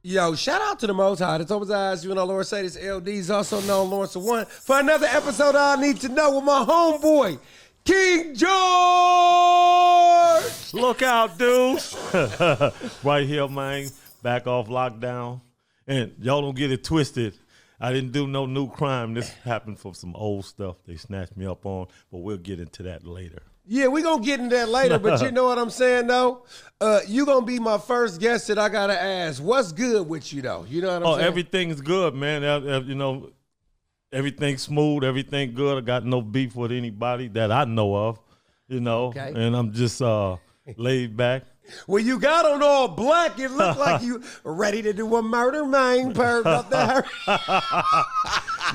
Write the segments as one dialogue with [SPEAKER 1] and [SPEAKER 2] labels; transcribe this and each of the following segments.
[SPEAKER 1] Yo, shout out to the Most High. It's always eyes. You know, Lord say this. LD's also known Lawrence of One for another episode of I Need to Know with my homeboy, King George.
[SPEAKER 2] Look out, dudes. Right here, man. Back off lockdown. And y'all don't get it twisted. I didn't do no new crime. This happened for some old stuff they snatched me up on, but we'll get into that later.
[SPEAKER 1] Yeah, we're going to get into that later, but you know what I'm saying, though? You going to be my first guest that I got to ask. What's good with you, though? You know what I'm saying?
[SPEAKER 2] Everything's good, man. You know, everything's smooth, everything good. I got no beef with anybody that I know of, you know, okay. And I'm just laid back.
[SPEAKER 1] When you got on all black, it looked like you ready to do a murder, man. Up there.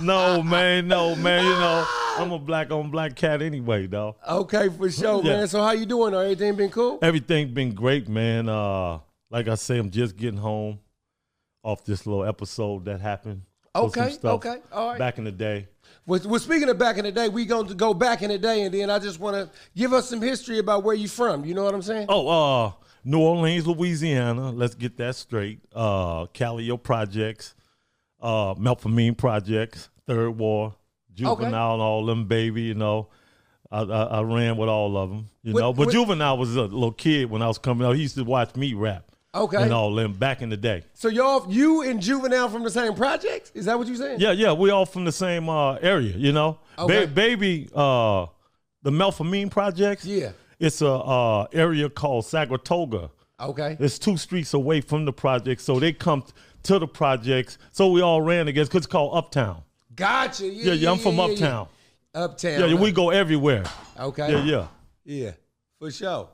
[SPEAKER 2] No, man. You know, I'm a black on black cat anyway, dog.
[SPEAKER 1] Okay, for sure, yeah. Man. So how you doing? Everything been cool?
[SPEAKER 2] Everything been great, man. Like I say, I'm just getting home off this little episode that happened.
[SPEAKER 1] Okay, all right.
[SPEAKER 2] Back in the day.
[SPEAKER 1] Well, speaking of back in the day, we going to go back in the day, and then I just want to give us some history about where you from. You know what I'm saying?
[SPEAKER 2] New Orleans, Louisiana. Let's get that straight. Callio Projects, Melpomene Projects, Third War, Juvenile, and all them, baby. You know, I ran with all of them. You know, but Juvenile was a little kid when I was coming up. He used to watch me rap.
[SPEAKER 1] Okay.
[SPEAKER 2] And all them back in the day.
[SPEAKER 1] So you and Juvenile from the same projects? Is that what you're saying?
[SPEAKER 2] Yeah, we all from the same area, you know. Okay. Baby, the Melpomene Projects. Yeah. It's a area called Saratoga. Okay. It's 2 streets away from the projects, so they come to the projects. So we all ran against, because it's called Uptown.
[SPEAKER 1] Gotcha.
[SPEAKER 2] Yeah, I'm from Uptown.
[SPEAKER 1] Yeah. Uptown.
[SPEAKER 2] Yeah, we go everywhere.
[SPEAKER 1] Okay. Yeah, for sure.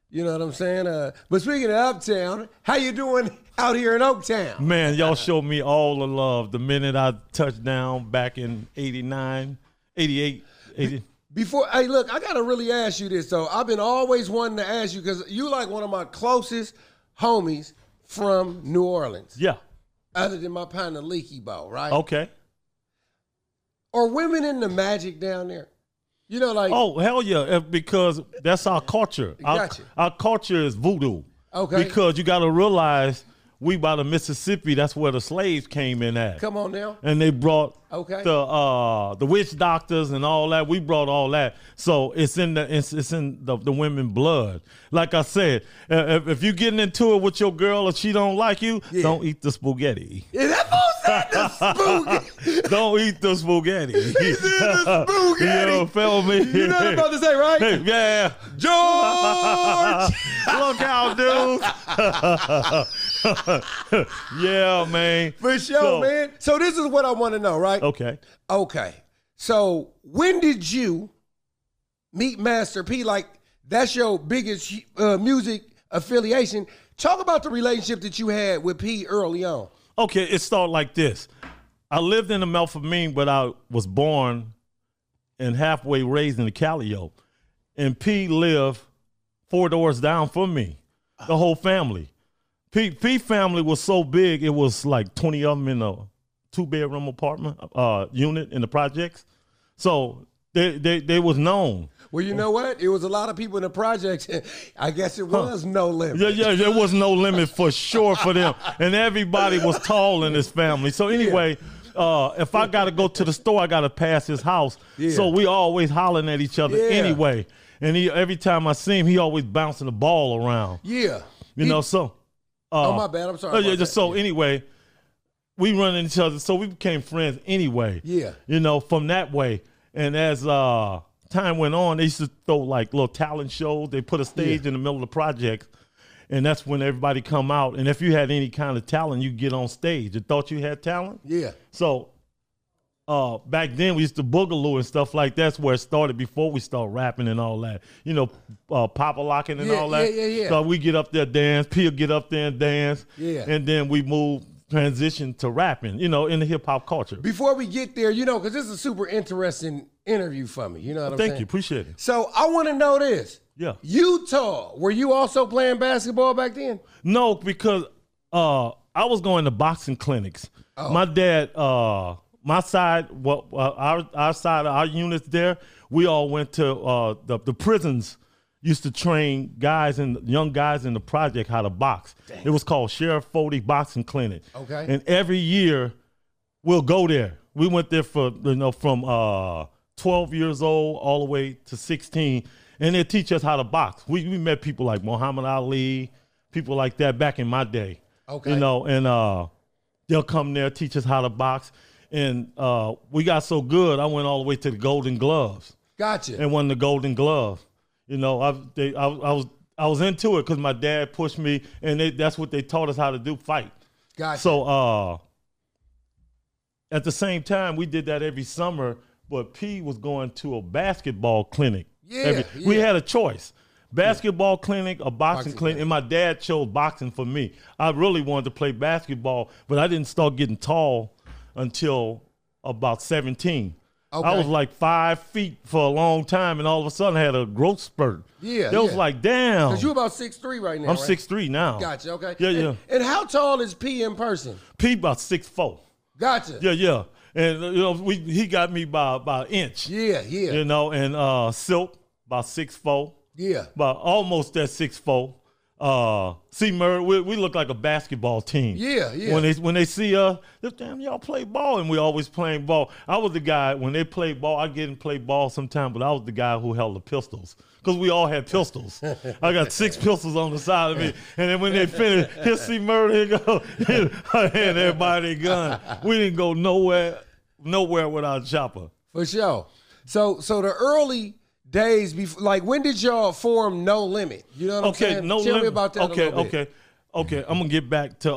[SPEAKER 1] You know what I'm saying? But speaking of Uptown, how you doing out here in Oaktown?
[SPEAKER 2] Man, y'all showed me all the love the minute I touched down back in 89, 88, 80.
[SPEAKER 1] Hey, look, I got to really ask you this, though. I've been always wanting to ask you, because you like one of my closest homies from New Orleans.
[SPEAKER 2] Yeah.
[SPEAKER 1] Other than my partner, Leaky Bow, right?
[SPEAKER 2] Okay.
[SPEAKER 1] Are women into magic down there? You know, like...
[SPEAKER 2] Oh, hell yeah, because that's our culture.
[SPEAKER 1] Gotcha.
[SPEAKER 2] Our culture is voodoo.
[SPEAKER 1] Okay.
[SPEAKER 2] Because you got to realize we by the Mississippi, that's where the slaves came in at.
[SPEAKER 1] Come on now.
[SPEAKER 2] And they brought the witch doctors and all that. We brought all that. So it's in the women blood. Like I said, if you're getting into it with your girl or she don't like you, don't eat the spaghetti.
[SPEAKER 1] Yeah, that fool said the spaghetti.
[SPEAKER 2] Don't eat the spaghetti.
[SPEAKER 1] He said the spaghetti.
[SPEAKER 2] You feel me?
[SPEAKER 1] You know what I'm about to say, right?
[SPEAKER 2] Hey, yeah.
[SPEAKER 1] George!
[SPEAKER 2] Look out, dude. Yeah, man.
[SPEAKER 1] For sure, man. So this is what I want to know, right?
[SPEAKER 2] Okay.
[SPEAKER 1] So when did you meet Master P? Like, that's your biggest music affiliation. Talk about the relationship that you had with P early on.
[SPEAKER 2] Okay, it started like this. I lived in the Melpomene, but I was born and halfway raised in the Callio. And P lived 4 doors down from me, the whole family. P family was so big, it was like 20 of them in a 2-bedroom apartment unit in the projects. So they was known.
[SPEAKER 1] Well, you know what? It was a lot of people in the projects. I guess it was no limit.
[SPEAKER 2] Yeah, there was no limit for sure for them. And everybody was tall in this family. So anyway, if I got to go to the store, I got to pass his house. Yeah. So we always hollering at each other anyway. And every time I see him, he always bouncing the ball around.
[SPEAKER 1] Yeah.
[SPEAKER 2] You know, so.
[SPEAKER 1] Oh, my bad. I'm sorry.
[SPEAKER 2] So anyway, we run into each other. So we became friends anyway.
[SPEAKER 1] Yeah.
[SPEAKER 2] You know, from that way. And as time went on, they used to throw like little talent shows. They put a stage in the middle of the project. And that's when everybody come out. And if you had any kind of talent, you get on stage. You thought you had talent?
[SPEAKER 1] Yeah.
[SPEAKER 2] So back then we used to boogaloo and stuff like that's where it started before we start rapping and all that. You know, papa locking and all that.
[SPEAKER 1] Yeah.
[SPEAKER 2] So we get up there, dance. P'll get up there and dance.
[SPEAKER 1] Yeah.
[SPEAKER 2] And then we transition to rapping, you know, in the hip hop culture.
[SPEAKER 1] Before we get there, you know, because this is a super interesting interview for me. You know what I'm saying?
[SPEAKER 2] Thank you. Appreciate it.
[SPEAKER 1] So I want to know this.
[SPEAKER 2] Yeah.
[SPEAKER 1] Utah, were you also playing basketball back then?
[SPEAKER 2] No, because I was going to boxing clinics. Oh. My dad, my side, our side, our units there, we all went to the prisons, used to train young guys in the project how to box. Damn. It was called Sheriff Fody Boxing Clinic.
[SPEAKER 1] Okay.
[SPEAKER 2] And every year we'll go there. We went there for, from 12 years old all the way to 16, and they teach us how to box. We met people like Muhammad Ali, people like that back in my day.
[SPEAKER 1] Okay.
[SPEAKER 2] And they'll come there, teach us how to box. And we got so good, I went all the way to the Golden Gloves.
[SPEAKER 1] Gotcha.
[SPEAKER 2] And won the Golden Glove. I was into it because my dad pushed me, and that's what they taught us how to do, fight.
[SPEAKER 1] Gotcha.
[SPEAKER 2] So at the same time, we did that every summer, but P was going to a basketball clinic.
[SPEAKER 1] Yeah.
[SPEAKER 2] We had a choice. Basketball clinic or boxing clinic, and my dad chose boxing for me. I really wanted to play basketball, but I didn't start getting tall until about 17. Okay. I was like 5 feet for a long time, and all of a sudden I had a growth spurt.
[SPEAKER 1] Yeah,
[SPEAKER 2] It was like, damn.
[SPEAKER 1] Because you're about 6'3" right now,
[SPEAKER 2] I'm
[SPEAKER 1] right?
[SPEAKER 2] 6'3" now.
[SPEAKER 1] Gotcha, okay.
[SPEAKER 2] Yeah.
[SPEAKER 1] And how tall is P in person?
[SPEAKER 2] P about 6'4".
[SPEAKER 1] Gotcha.
[SPEAKER 2] Yeah. And he got me by an inch.
[SPEAKER 1] Yeah.
[SPEAKER 2] And Silk about 6'4".
[SPEAKER 1] Yeah.
[SPEAKER 2] About almost that 6'4". See, Murray, we look like a basketball team.
[SPEAKER 1] Yeah.
[SPEAKER 2] When they see us, they're, damn, y'all play ball, and we always playing ball. I was the guy, when they play ball, I get and play ball sometime, but I was the guy who held the pistols, because we all had pistols. I got 6 pistols on the side of me, and then when they finish, he'll see Murray, he'll go, I hand everybody their gun. We didn't go nowhere without Chopper.
[SPEAKER 1] For sure. So the early days before, like, when did y'all form No Limit? You know what I'm saying? Tell me about that a little bit.
[SPEAKER 2] Okay. I'm gonna get back to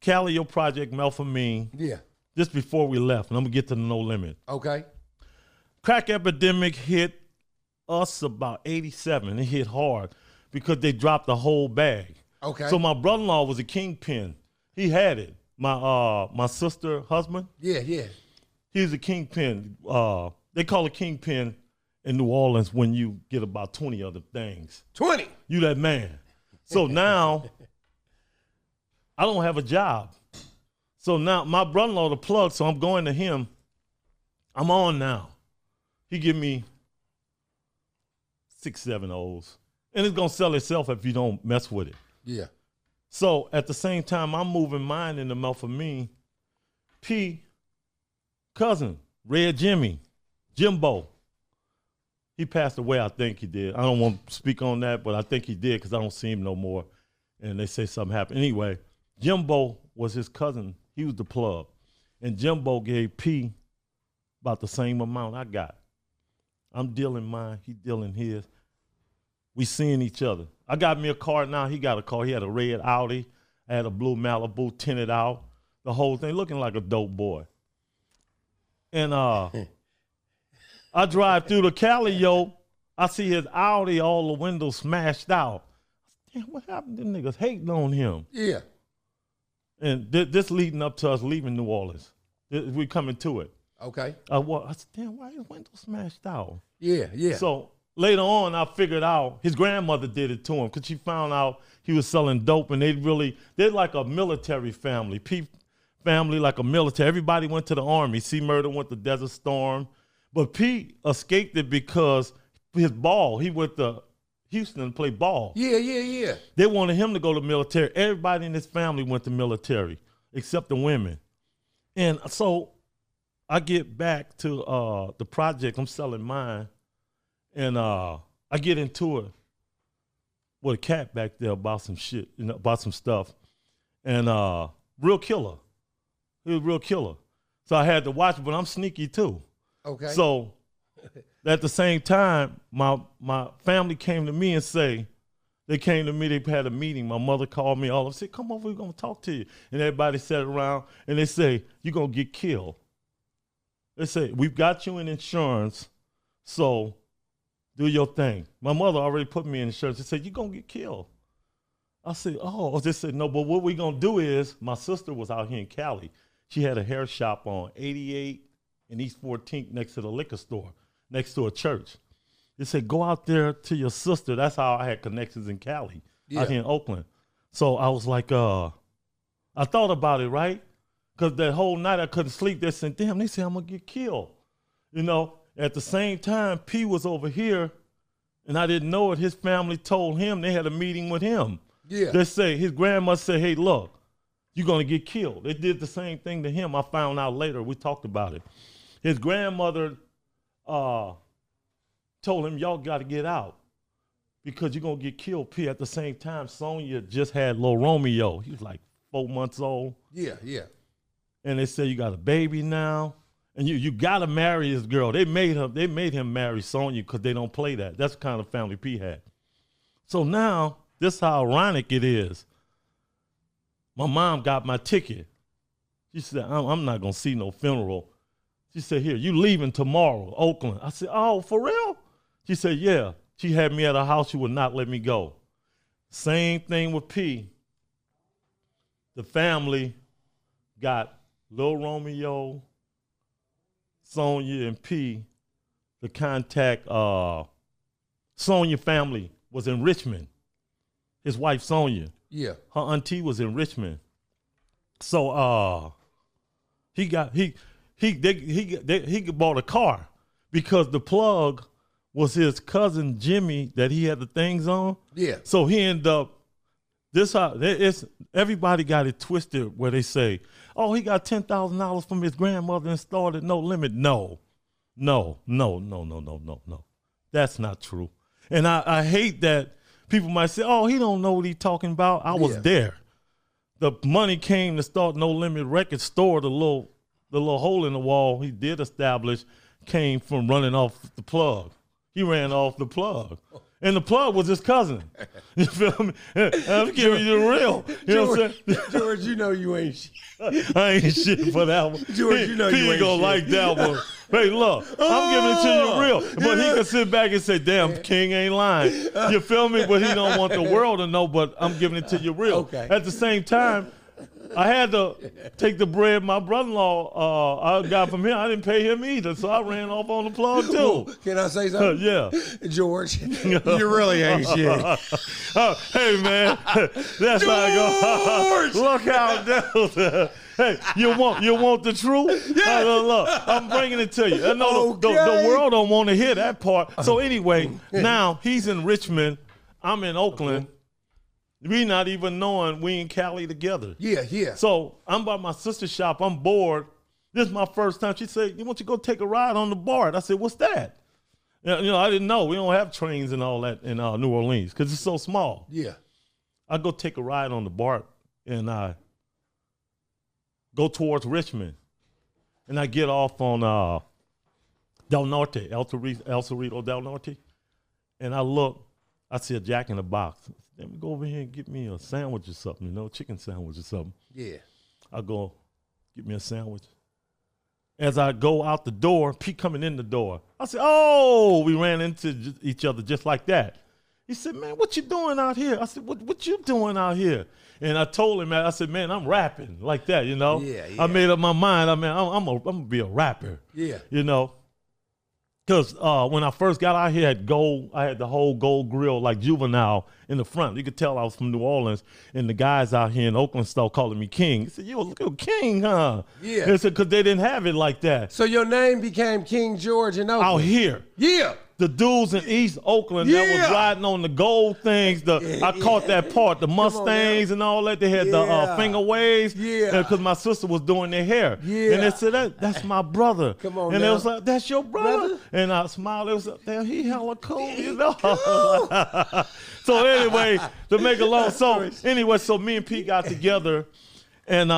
[SPEAKER 2] Calio Project, Melphamine.
[SPEAKER 1] Yeah.
[SPEAKER 2] Just before we left, and I'm gonna get to the No Limit.
[SPEAKER 1] Okay.
[SPEAKER 2] Crack epidemic hit us about 87. It hit hard because they dropped the whole bag.
[SPEAKER 1] Okay.
[SPEAKER 2] So my brother-in-law was a kingpin. He had it. My sister husband.
[SPEAKER 1] Yeah.
[SPEAKER 2] He's a kingpin. They call it kingpin in New Orleans when you get about 20 other things.
[SPEAKER 1] 20?
[SPEAKER 2] You that man. So now, I don't have a job. So now, my brother-in-law the plug, so I'm going to him. I'm on now. He give me 6, 7 O's. And it's going to sell itself if you don't mess with it.
[SPEAKER 1] Yeah.
[SPEAKER 2] So at the same time, I'm moving mine into Melphamine. P, cousin, Red Jimbo. He passed away, I think he did. I don't want to speak on that, but I think he did because I don't see him no more. And they say something happened. Anyway, Jimbo was his cousin. He was the plug. And Jimbo gave P about the same amount I got. I'm dealing mine, he dealing his. We seeing each other. I got me a car now, he got a car. He had a red Audi. I had a blue Malibu tinted out. The whole thing looking like a dope boy. And I drive through the Calio. I see his Audi, all the windows smashed out. Damn, what happened to niggas hating on him?
[SPEAKER 1] Yeah.
[SPEAKER 2] And this leading up to us leaving New Orleans. We coming to it.
[SPEAKER 1] Okay.
[SPEAKER 2] I said, damn, why his window smashed out?
[SPEAKER 1] Yeah.
[SPEAKER 2] So later on, I figured out his grandmother did it to him because she found out he was selling dope, and they're like a military family. Family like a military. Everybody went to the Army. C. Murder went to Desert Storm. But Pete escaped it because his ball, he went to Houston and played ball.
[SPEAKER 1] Yeah.
[SPEAKER 2] They wanted him to go to military. Everybody in his family went to military, except the women. And so I get back to the project. I'm selling mine. And I get into it with a cat back there about some shit, about some stuff. And real killer. He was a real killer. So I had to watch it, but I'm sneaky too.
[SPEAKER 1] Okay.
[SPEAKER 2] So at the same time, my family came to me and they came to me, they had a meeting. My mother called me, all of them said, come over, we're gonna talk to you. And everybody sat around and they say, you're gonna get killed. They say, we've got you in insurance, so do your thing. My mother already put me in insurance. They said, you're gonna get killed. I said, oh, they said, no, but what we're gonna do is, my sister was out here in Cali. She had a hair shop on 88 in East 14th next to the liquor store, next to a church. They said, go out there to your sister. That's how I had connections in Cali, out here in Oakland. So I was like, I thought about it, right? Because that whole night I couldn't sleep. They said, damn, they said I'm going to get killed. At the same time, P was over here And I didn't know it. His family told him, they had a meeting with him.
[SPEAKER 1] Yeah.
[SPEAKER 2] They say, his grandma said, hey, look, you're going to get killed. They did the same thing to him. I found out later. We talked about it. His grandmother told him, y'all got to get out because you're going to get killed. P. At the same time, Sonia just had little Romeo. He was like 4 months old.
[SPEAKER 1] Yeah.
[SPEAKER 2] And they said, you got a baby now. And you got to marry this girl. They made him marry Sonia because they don't play that. That's the kind of family P had. So now, this is how ironic it is. My mom got my ticket. She said, I'm not going to see no funeral. She said, here, you leaving tomorrow, Oakland. I said, oh, for real? She said, yeah. She had me at her house. She would not let me go. Same thing with P. The family got Lil Romeo, Sonia, and P to contact Sonia family was in Richmond. His wife, Sonia.
[SPEAKER 1] Yeah.
[SPEAKER 2] Her auntie was in Richmond. So he bought a car because the plug was his cousin Jimmy that he had the things on.
[SPEAKER 1] Yeah.
[SPEAKER 2] So he ended up, everybody got it twisted where they say, oh, he got $10,000 from his grandmother and started No Limit. No. That's not true. And I hate that people might say, oh, he don't know what he's talking about. I was there. The money came to start No Limit Record Store, the little hole in the wall he did establish came from running off the plug. He ran off the plug. And the plug was his cousin. You feel me? I'm giving you the real. You know what I'm saying?
[SPEAKER 1] George, you know you ain't shit.
[SPEAKER 2] I ain't shit for that one.
[SPEAKER 1] George, you know you ain't
[SPEAKER 2] He gonna like that one. Hey, look, I'm giving it to you real. But he can sit back and say, damn, King ain't lying. You feel me? But he don't want the world to know, but I'm giving it to you real.
[SPEAKER 1] Okay.
[SPEAKER 2] At the same time, I had to take the bread my brother-in-law I got from him. I didn't pay him either, so I ran off on the plug too.
[SPEAKER 1] Can I say something?
[SPEAKER 2] Yeah.
[SPEAKER 1] George, you really ain't shit.
[SPEAKER 2] Hey, man, that's how I go. Look how that. Hey, you want the truth? Yeah. Look, I'm bringing it to you. I know the world don't want to hear that part. So anyway, now he's in Richmond. I'm in Oakland. We not even knowing we in Cali together.
[SPEAKER 1] Yeah.
[SPEAKER 2] So I'm by my sister's shop. I'm bored. This is my first time. She said, you want to go take a ride on the BART? I said, what's that? You know, I didn't know. We don't have trains and all that in New Orleans because it's so small.
[SPEAKER 1] Yeah.
[SPEAKER 2] I go take a ride on the BART and I go towards Richmond. And I get off on Del Norte, El Cerrito Del Norte. And I look, I see a Jack in the Box. Let me go over here and get me a sandwich or something, you know, chicken sandwich or something.
[SPEAKER 1] Yeah.
[SPEAKER 2] I go get me a sandwich. As I go out the door, Pete coming in the door. I said, oh, we ran into each other just like that. He said, man, what you doing out here? I said, what you doing out here? And I told him, I said, man, I'm rapping like that, you know.
[SPEAKER 1] Yeah.
[SPEAKER 2] I made up my mind. I mean, I'm gonna be a rapper.
[SPEAKER 1] Yeah.
[SPEAKER 2] You know. Because when I first got out here, I had the whole gold grill like Juvenile in the front. You could tell I was from New Orleans, and the guys out here in Oakland started calling me King. He said, yo, look at King, huh?
[SPEAKER 1] Yeah.
[SPEAKER 2] They said, because they didn't have it like that.
[SPEAKER 1] So your name became King George in Oakland?
[SPEAKER 2] Out here.
[SPEAKER 1] Yeah.
[SPEAKER 2] The dudes in East Oakland that was riding on the gold things, I caught that part, the Mustangs and all that. They had the finger waves.
[SPEAKER 1] Yeah.
[SPEAKER 2] Because my sister was doing their hair.
[SPEAKER 1] Yeah.
[SPEAKER 2] And they said, that's my brother.
[SPEAKER 1] Come on
[SPEAKER 2] and
[SPEAKER 1] now.
[SPEAKER 2] they was like, that's your brother? And I smiled. It was like, damn, he hella cool, you know? So anyway, to make a long story, so me and Pete got together and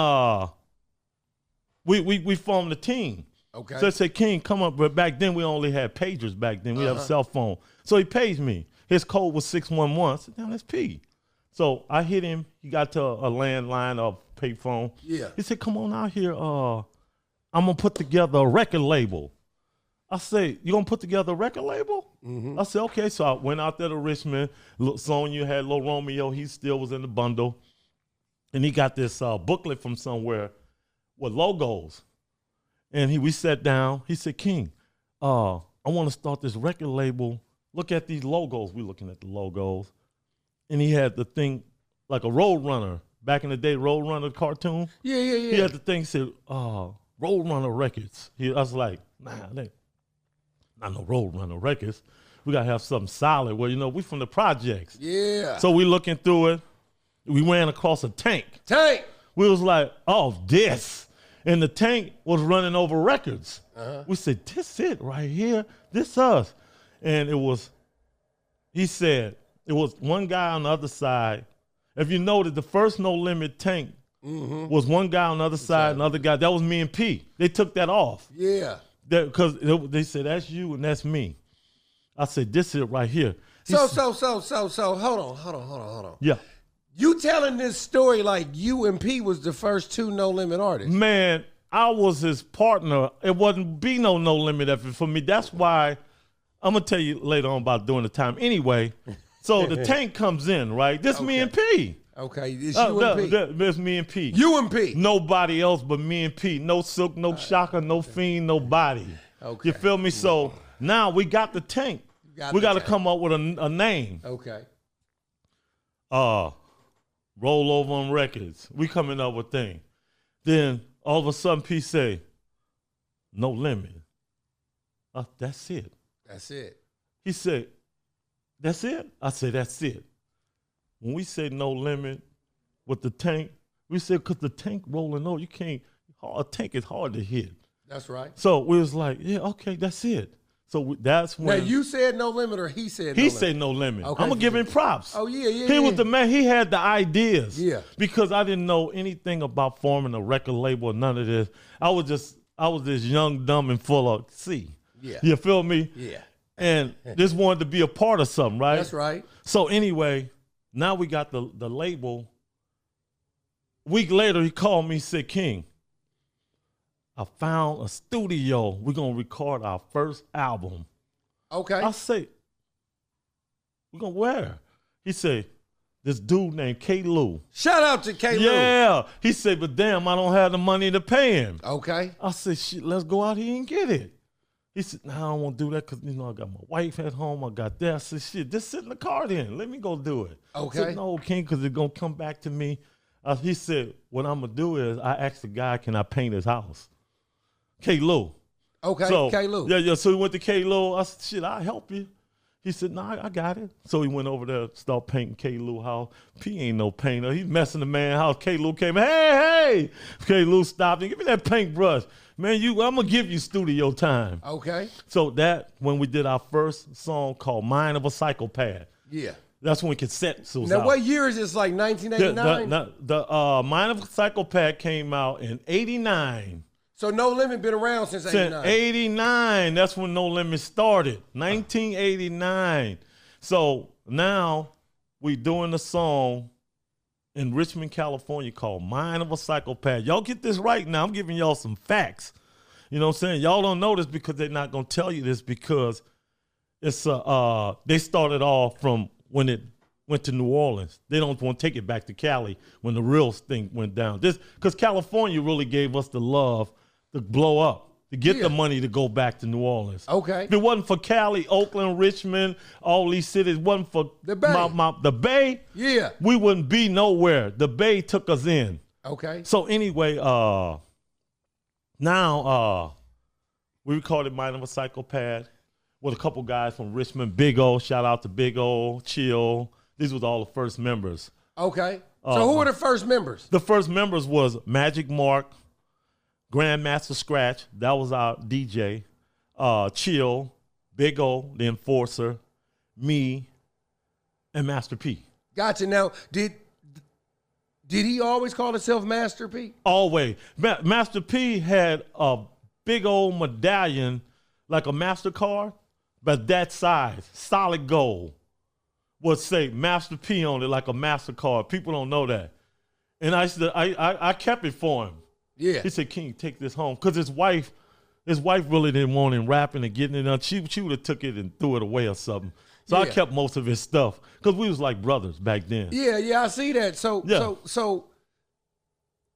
[SPEAKER 2] we formed a team.
[SPEAKER 1] Okay.
[SPEAKER 2] So I said, King, come up. But back then, we only had pagers back then. We had a cell phone. So he pays me. His code was 611. I said, damn, that's P. So I hit him. He got to a landline or payphone.
[SPEAKER 1] Yeah.
[SPEAKER 2] He said, come on out here. I'm going to put together a record label. I said, you going to put together a record label? Mm-hmm. I said, okay. So I went out there to Richmond. Sonia had Lil Romeo. He still was in the bundle. And he got this booklet from somewhere with logos. And we sat down. He said, King, I want to start this record label. Look at these logos. We're looking at the logos. And he had the thing like a Roadrunner. Back in the day, Roadrunner cartoon.
[SPEAKER 1] Yeah.
[SPEAKER 2] He had the thing said, Roadrunner Records. I was like, nah, not no Roadrunner Records. we got to have something solid. Well, you know, we from the projects.
[SPEAKER 1] Yeah.
[SPEAKER 2] So we looking through it. We ran across a tank.
[SPEAKER 1] Tank.
[SPEAKER 2] We was like, oh, this. And the tank was running over records. We said, this it right here. This us. And he said, it was one guy on the other side. If you noted, the first No Limit tank was one guy on the other side, another guy. That was me and P. They took that off.
[SPEAKER 1] Yeah.
[SPEAKER 2] Because they said, that's you and that's me. I said, this is it right here.
[SPEAKER 1] So, hold on.
[SPEAKER 2] Yeah.
[SPEAKER 1] You telling this story like you and P was the first two No Limit artists.
[SPEAKER 2] Man, I was his partner. It wasn't be no limit effort for me. That's why I'm going to tell you later on about doing the time. Anyway, so the tank comes in, right? This me and P.
[SPEAKER 1] Okay, it's you and P.
[SPEAKER 2] It's me and P.
[SPEAKER 1] You and P.
[SPEAKER 2] Nobody else but me and P. No Silk, no Shaka, no Fiend, nobody.
[SPEAKER 1] Okay.
[SPEAKER 2] You feel me? So now we got the tank. We got to come up with a name.
[SPEAKER 1] Okay.
[SPEAKER 2] Roll over on records. We coming up with thing. Then all of a sudden P say, No Limit. That's it.
[SPEAKER 1] That's it.
[SPEAKER 2] He said, that's it? I said, that's it. When we say No Limit with the tank, we said, because the tank rolling over, you can't, a tank is hard to hit.
[SPEAKER 1] That's right.
[SPEAKER 2] So we was like, yeah, okay, that's it. So that's when.
[SPEAKER 1] Now you said No Limit or he said No Limit?
[SPEAKER 2] He said No Limit.
[SPEAKER 1] Okay.
[SPEAKER 2] I'm going to give him props.
[SPEAKER 1] Oh, yeah.
[SPEAKER 2] He was the man. He had the ideas.
[SPEAKER 1] Yeah.
[SPEAKER 2] Because I didn't know anything about forming a record label or none of this. I was just young, dumb, and full of C.
[SPEAKER 1] Yeah.
[SPEAKER 2] You feel me?
[SPEAKER 1] Yeah.
[SPEAKER 2] And just wanted to be a part of something, right?
[SPEAKER 1] That's right.
[SPEAKER 2] So anyway, now we got the label. Week later, he called me, said, King, I found a studio. We're going to record our first album.
[SPEAKER 1] Okay.
[SPEAKER 2] I say, we're going to where? He said, this dude named K. Lou.
[SPEAKER 1] Shout out to K. Lou.
[SPEAKER 2] Yeah. He said, but damn, I don't have the money to pay him.
[SPEAKER 1] Okay.
[SPEAKER 2] I said, shit, let's go out here and get it. He said, nah, I don't want to do that because, you know, I got my wife at home. I got that. I said, shit, just sit in the car then. Let me go do it.
[SPEAKER 1] Okay.
[SPEAKER 2] I said, no, King, because it's going to come back to me. He said, what I'm going to do is I asked the guy, can I paint his house? K. Lou.
[SPEAKER 1] Okay,
[SPEAKER 2] so,
[SPEAKER 1] K. Lou.
[SPEAKER 2] Yeah. So we went to K. Lou. I said, shit, I'll help you. He said, nah, I got it. So he went over there, started painting K. Lou house. P ain't no painter. He's messing the man's house. K. Lou came, hey. K. Lou stopped and give me that paintbrush. Man, I'm going to give you studio time.
[SPEAKER 1] Okay.
[SPEAKER 2] So when we did our first song called Mind of a Psychopath.
[SPEAKER 1] Yeah.
[SPEAKER 2] That's when cassette was
[SPEAKER 1] now,
[SPEAKER 2] out.
[SPEAKER 1] what year is this, like 1989?
[SPEAKER 2] The Mind of a Psychopath came out in 89.
[SPEAKER 1] So No Limit been around since 89?
[SPEAKER 2] Since 89. That's when No Limit started. 1989. So now we doing a song in Richmond, California called Mind of a Psychopath. Y'all get this right now. I'm giving y'all some facts. You know what I'm saying? Y'all don't know this because they're not going to tell you this because it's they started off from when it went to New Orleans. They don't want to take it back to Cali when the real thing went down. This because California really gave us the love to blow up, to get the money to go back to New Orleans.
[SPEAKER 1] Okay.
[SPEAKER 2] If it wasn't for Cali, Oakland, Richmond, all these cities, wasn't for
[SPEAKER 1] the Bay.
[SPEAKER 2] The Bay,
[SPEAKER 1] yeah,
[SPEAKER 2] we wouldn't be nowhere. The Bay took us in.
[SPEAKER 1] Okay.
[SPEAKER 2] So anyway, now we recorded Mind of a Psychopath with a couple guys from Richmond. Big O, shout out to Big O, Chill. These was all the first members.
[SPEAKER 1] Okay. So who were the first members?
[SPEAKER 2] The first members was Magic Mark, Grandmaster Scratch, that was our DJ, Chill, Big O, the Enforcer, me, and Master P.
[SPEAKER 1] Gotcha. Now, did he always call himself Master P?
[SPEAKER 2] Always. Master P had a big old medallion, like a MasterCard, but that size, solid gold, would say Master P on it like a MasterCard. People don't know that. And I kept it for him.
[SPEAKER 1] Yeah.
[SPEAKER 2] He said, King, take this home. Because his wife really didn't want him rapping and getting it done. She would have took it and threw it away or something. So I kept most of his stuff. Because we was like brothers back then.
[SPEAKER 1] Yeah, I see that. So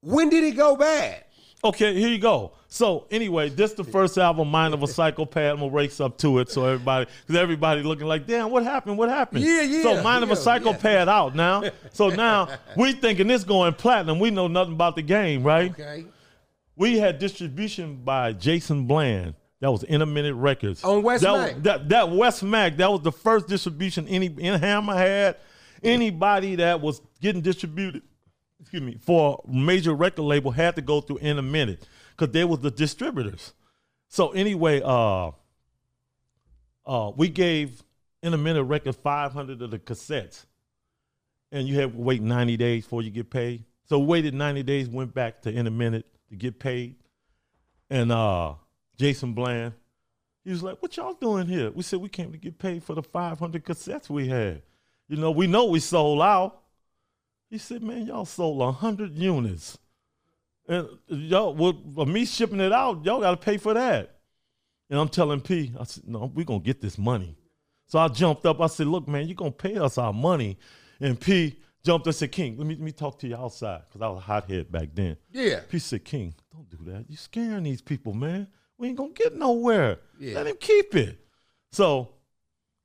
[SPEAKER 1] when did it go bad?
[SPEAKER 2] Okay, here you go. So anyway, this the first album, Mind of a Psychopath. I'm gonna race up to it so everybody looking like, damn, what happened? What happened?
[SPEAKER 1] Yeah.
[SPEAKER 2] So Mind of a Psychopath out now. So now we thinking this going platinum. We know nothing about the game, right?
[SPEAKER 1] Okay.
[SPEAKER 2] We had distribution by Jason Bland That was Intermittent Records.
[SPEAKER 1] On West Mac.
[SPEAKER 2] That West Mac, that was the first distribution in Hammer had. Anybody that was getting distributed, for a major record label had to go through Intermittent because they was the distributors. So anyway, we gave Intermittent Records 500 of the cassettes, and you had to wait 90 days before you get paid. So we waited 90 days, went back to Intermittent to get paid, and Jason Bland, he was like, "What y'all doing here?" We said, "We came to get paid for the 500 cassettes we had. We know we sold out." He said, "Man, y'all sold 100 units. And y'all, me shipping it out, y'all got to pay for that." And I'm telling P, I said, "No, we're going to get this money." So I jumped up. I said, "Look, man, you're going to pay us our money." And P jumped up and said, "King, let me talk to you outside," because I was a hothead back then. Yeah. P said, "King, don't do that. You're scaring these people, man. We ain't going to get nowhere. Yeah. Let him keep it." So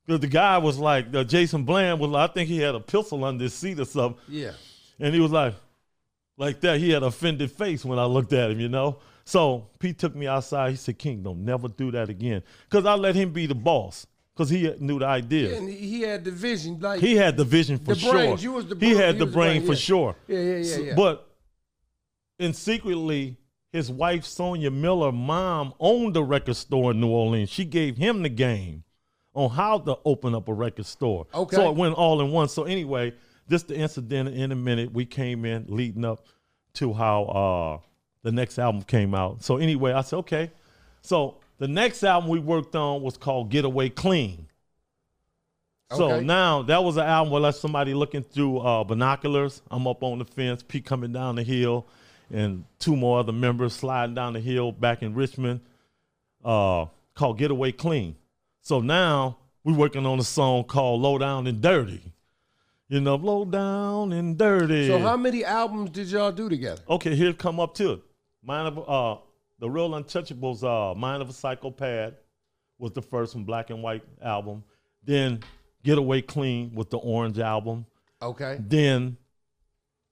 [SPEAKER 2] the guy was like, Jason Bland was like, I think he had a pistol under his seat or something. Yeah. And he was like that. He had an offended face when I looked at him, So Pete took me outside. He said, "King, don't never do that again." Because I let him be the boss because he knew the ideas.
[SPEAKER 1] Yeah, and he had the vision. Like,
[SPEAKER 2] he had the vision for sure.
[SPEAKER 1] Brains. You was the brain.
[SPEAKER 2] He had the brain for sure.
[SPEAKER 1] Yeah.
[SPEAKER 2] But secretly, his wife, Sonia Miller, mom, owned a record store in New Orleans. She gave him the game on how to open up a record store. Okay. So it went all in one. So anyway, this the incident in a minute. We came in leading up to how the next album came out. So anyway, I said, okay. So the next album we worked on was called Getaway Clean. So now that was an album where somebody looking through binoculars. I'm up on the fence, Pete coming down the hill, and two more other members sliding down the hill back in Richmond, called Getaway Clean. So now we're working on a song called Low Down and Dirty. Low Down and Dirty.
[SPEAKER 1] So how many albums did y'all do together?
[SPEAKER 2] Okay, here come up to it. The Real Untouchables, Mind of a Psychopath was the first one, black and white album. Then Getaway Clean was the orange album. Okay. Then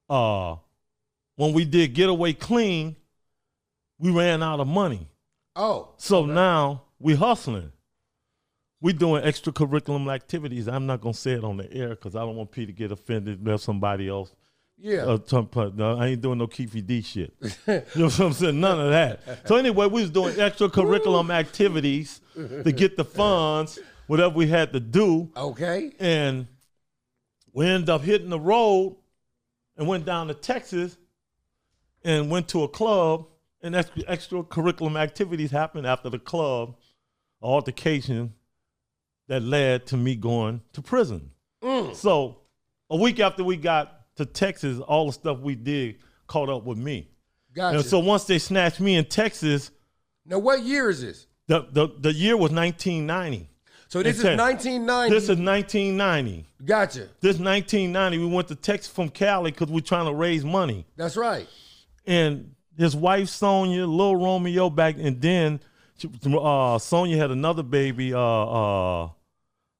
[SPEAKER 2] when we did Getaway Clean, we ran out of money. Oh. So now we hustling. We doing extracurricular activities. I'm not going to say it on the air because I don't want P to get offended. There's somebody else. Yeah. No, I ain't doing no Keefy D shit. You know what I'm saying? None of that. So anyway, we was doing extracurricular activities to get the funds, whatever we had to do. Okay. And we ended up hitting the road and went down to Texas and went to a club, and extracurricular activities happened after the club, altercation that led to me going to prison. So a week after we got to Texas, all the stuff we did caught up with me. Gotcha. And so once they snatched me in Texas.
[SPEAKER 1] Now what year is this?
[SPEAKER 2] The year was 1990.
[SPEAKER 1] So this is 1990.
[SPEAKER 2] This is 1990.
[SPEAKER 1] Gotcha.
[SPEAKER 2] This 1990. We went to Texas from Cali because we're trying to raise money.
[SPEAKER 1] That's right. And
[SPEAKER 2] his wife Sonia, Lil Romeo back, and then Sonia had another baby. I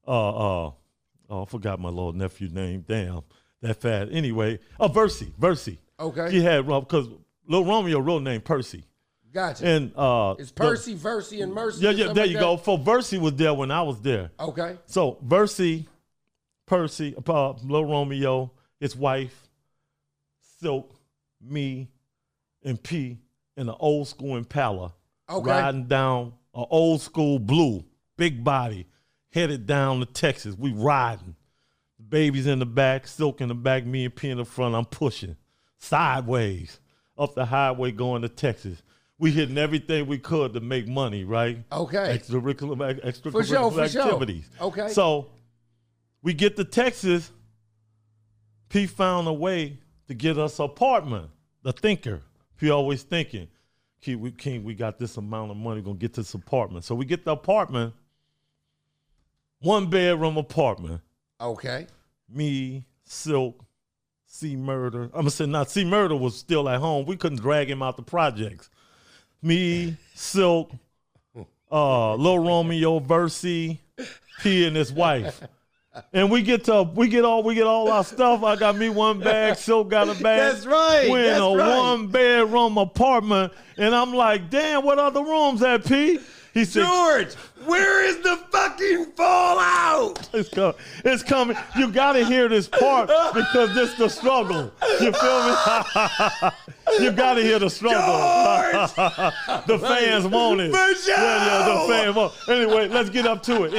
[SPEAKER 2] forgot my little nephew's name. Damn, that fat. Anyway, Versi. Okay. She had because Lil Romeo real name Percy.
[SPEAKER 1] Gotcha.
[SPEAKER 2] And
[SPEAKER 1] it's Percy, Versi, and Mercy.
[SPEAKER 2] Yeah, there you go. For Versi was there when I was there. Okay. So Versi, Percy, Lil Romeo, his wife, Silk, me, and P in an old school Impala. Okay. Riding down an old school blue, big body, headed down to Texas. We riding. The baby's in the back, Silk in the back, me and P in the front. I'm pushing sideways up the highway going to Texas. We hitting everything we could to make money, right? Okay. Extracurricular activities.
[SPEAKER 1] Sure. Okay.
[SPEAKER 2] So we get to Texas. P found a way to get us an apartment. The thinker. P always thinking. King, we got this amount of money, gonna get this apartment. So we get the apartment, 1-bedroom apartment. Okay. Me, Silk, C Murder. I'm gonna say not C Murder was still at home. We couldn't drag him out the projects. Me, Silk, Lil Romeo, Versi, P and his wife. And we get all our stuff. I got me one bag, Silk got a bag.
[SPEAKER 1] That's right.
[SPEAKER 2] We're in a 1-bedroom apartment, and I'm like, damn, what other rooms at, P? He said,
[SPEAKER 1] George, where is the fucking fallout?
[SPEAKER 2] It's coming. You got to hear this part because this the struggle. You feel me? You got to hear the struggle. The fans want it. Yeah, the fans want it. Anyway, let's get up to it.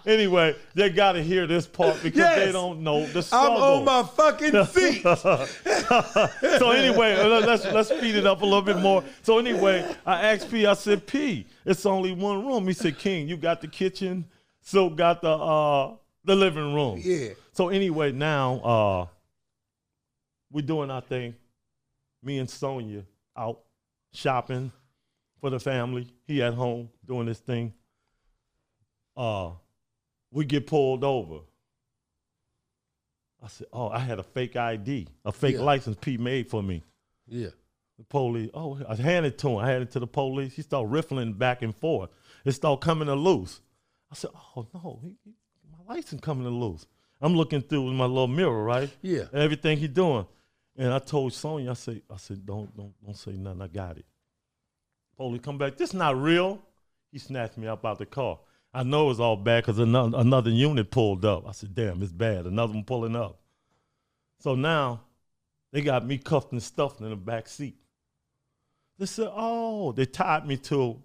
[SPEAKER 2] Anyway, they got to hear this part because they don't know the struggle.
[SPEAKER 1] I'm on my fucking feet.
[SPEAKER 2] So anyway, let's speed it up a little bit more. So anyway, I asked P, I said, P, it's only one room. He said, King, you got the kitchen, so got the living room.
[SPEAKER 1] Yeah.
[SPEAKER 2] So anyway, now we're doing our thing. Me and Sonia out shopping for the family. He at home doing his thing. We get pulled over. I said, oh, I had a fake ID, a fake license P made for me.
[SPEAKER 1] Yeah.
[SPEAKER 2] The police, I handed it to him. I handed it to the police. He started riffling back and forth. It started coming loose. I said, oh, no, my license coming loose. I'm looking through my little mirror, right?
[SPEAKER 1] Yeah.
[SPEAKER 2] Everything he doing. And I told Sonya, I said, don't say nothing. I got it. Police come back. This not real. He snatched me up out the car. I know it was all bad because another unit pulled up. I said, damn, it's bad. Another one pulling up. So now they got me cuffed and stuffed in the back seat. They said, oh, they tied me to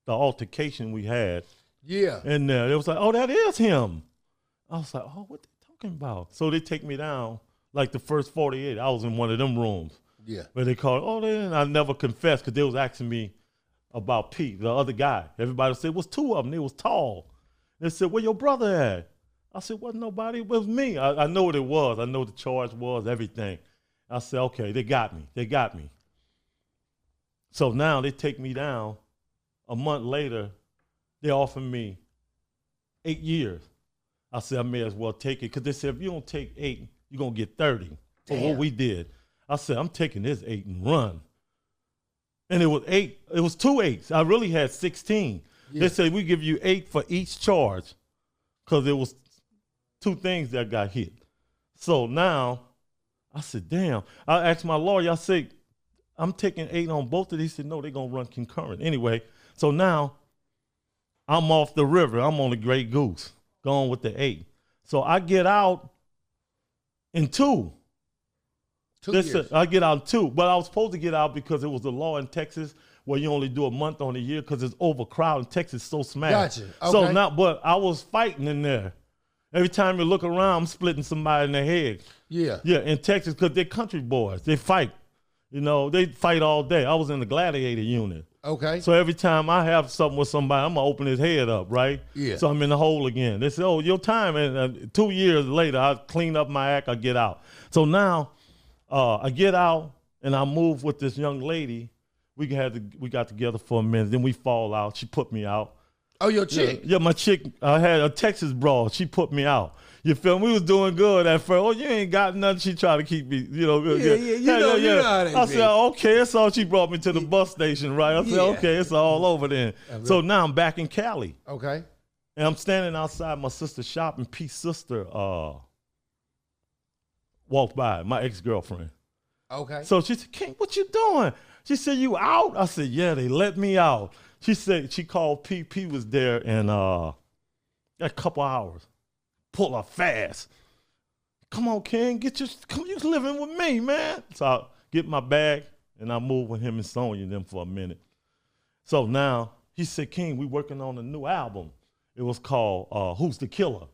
[SPEAKER 2] the altercation we had.
[SPEAKER 1] Yeah.
[SPEAKER 2] And it was like, oh, that is him. I was like, oh, what they talking about? So they take me down. Like the first 48, I was in one of them rooms. Yeah. Where they called, and I never confessed because they was asking me about Pete, the other guy. Everybody said, it was two of them. They was tall. They said, where your brother at? I said, wasn't nobody. It was me. I know what it was. I know what the charge was, everything. I said, okay, they got me. They got me. So now they take me down. A month later, they offer me 8 years. I said, I may as well take it. Because they said, if you don't take 8, you're going to get 30 for what we did. I said, I'm taking this 8 and run. And it was 8. It was 2 8s. I really had 16. Yeah. They said, we give you 8 for each charge because it was 2 things that got hit. So now I said, damn. I asked my lawyer, I said, I'm taking 8 on both of these. He said, no, they're going to run concurrent. Anyway, so now I'm off the river. I'm on the Grey Goose, going with the 8. So I get out in 2.
[SPEAKER 1] 2 years.
[SPEAKER 2] I get out in 2, but I was supposed to get out because it was the law in Texas where you only do a month on a year because it's overcrowded. Texas is so smashed.
[SPEAKER 1] Gotcha. Okay.
[SPEAKER 2] So now, but I was fighting in there. Every time you look around, I'm splitting somebody in the head. Yeah. Yeah, in Texas because they're country boys. They fight. You know, they fight all day. I was in the gladiator unit. Okay. So every time I have something with somebody, I'm going to open his head up, right? Yeah. So I'm in the hole again. They say, oh, your time. And 2 years later, I clean up my act, I get out. So now I get out and I move with this young lady. We got together for a minute. Then we fall out. She put me out. Oh, your chick? Yeah, my chick. I had a Texas broad. She put me out. You feel me? We was doing good at first. Oh, you ain't got nothing. She tried to keep me, you know.
[SPEAKER 1] Yeah. You know how they
[SPEAKER 2] I said, okay. So she brought me to the bus station, right? I said, okay, it's all over then. So now I'm back in Cali. Okay. And I'm standing outside my sister's shop, and Pete's sister walked by, my ex-girlfriend. Okay. So she said, King, what you doing? She said, you out? I said, yeah, they let me out. She said, she called Pete. Pete was there in a couple hours. Pull up fast. Come on, King, you living with me, man. So I get my bag and I move with him and Sonya them for a minute. So now he said, King, we working on a new album. It was called Who's the Killer?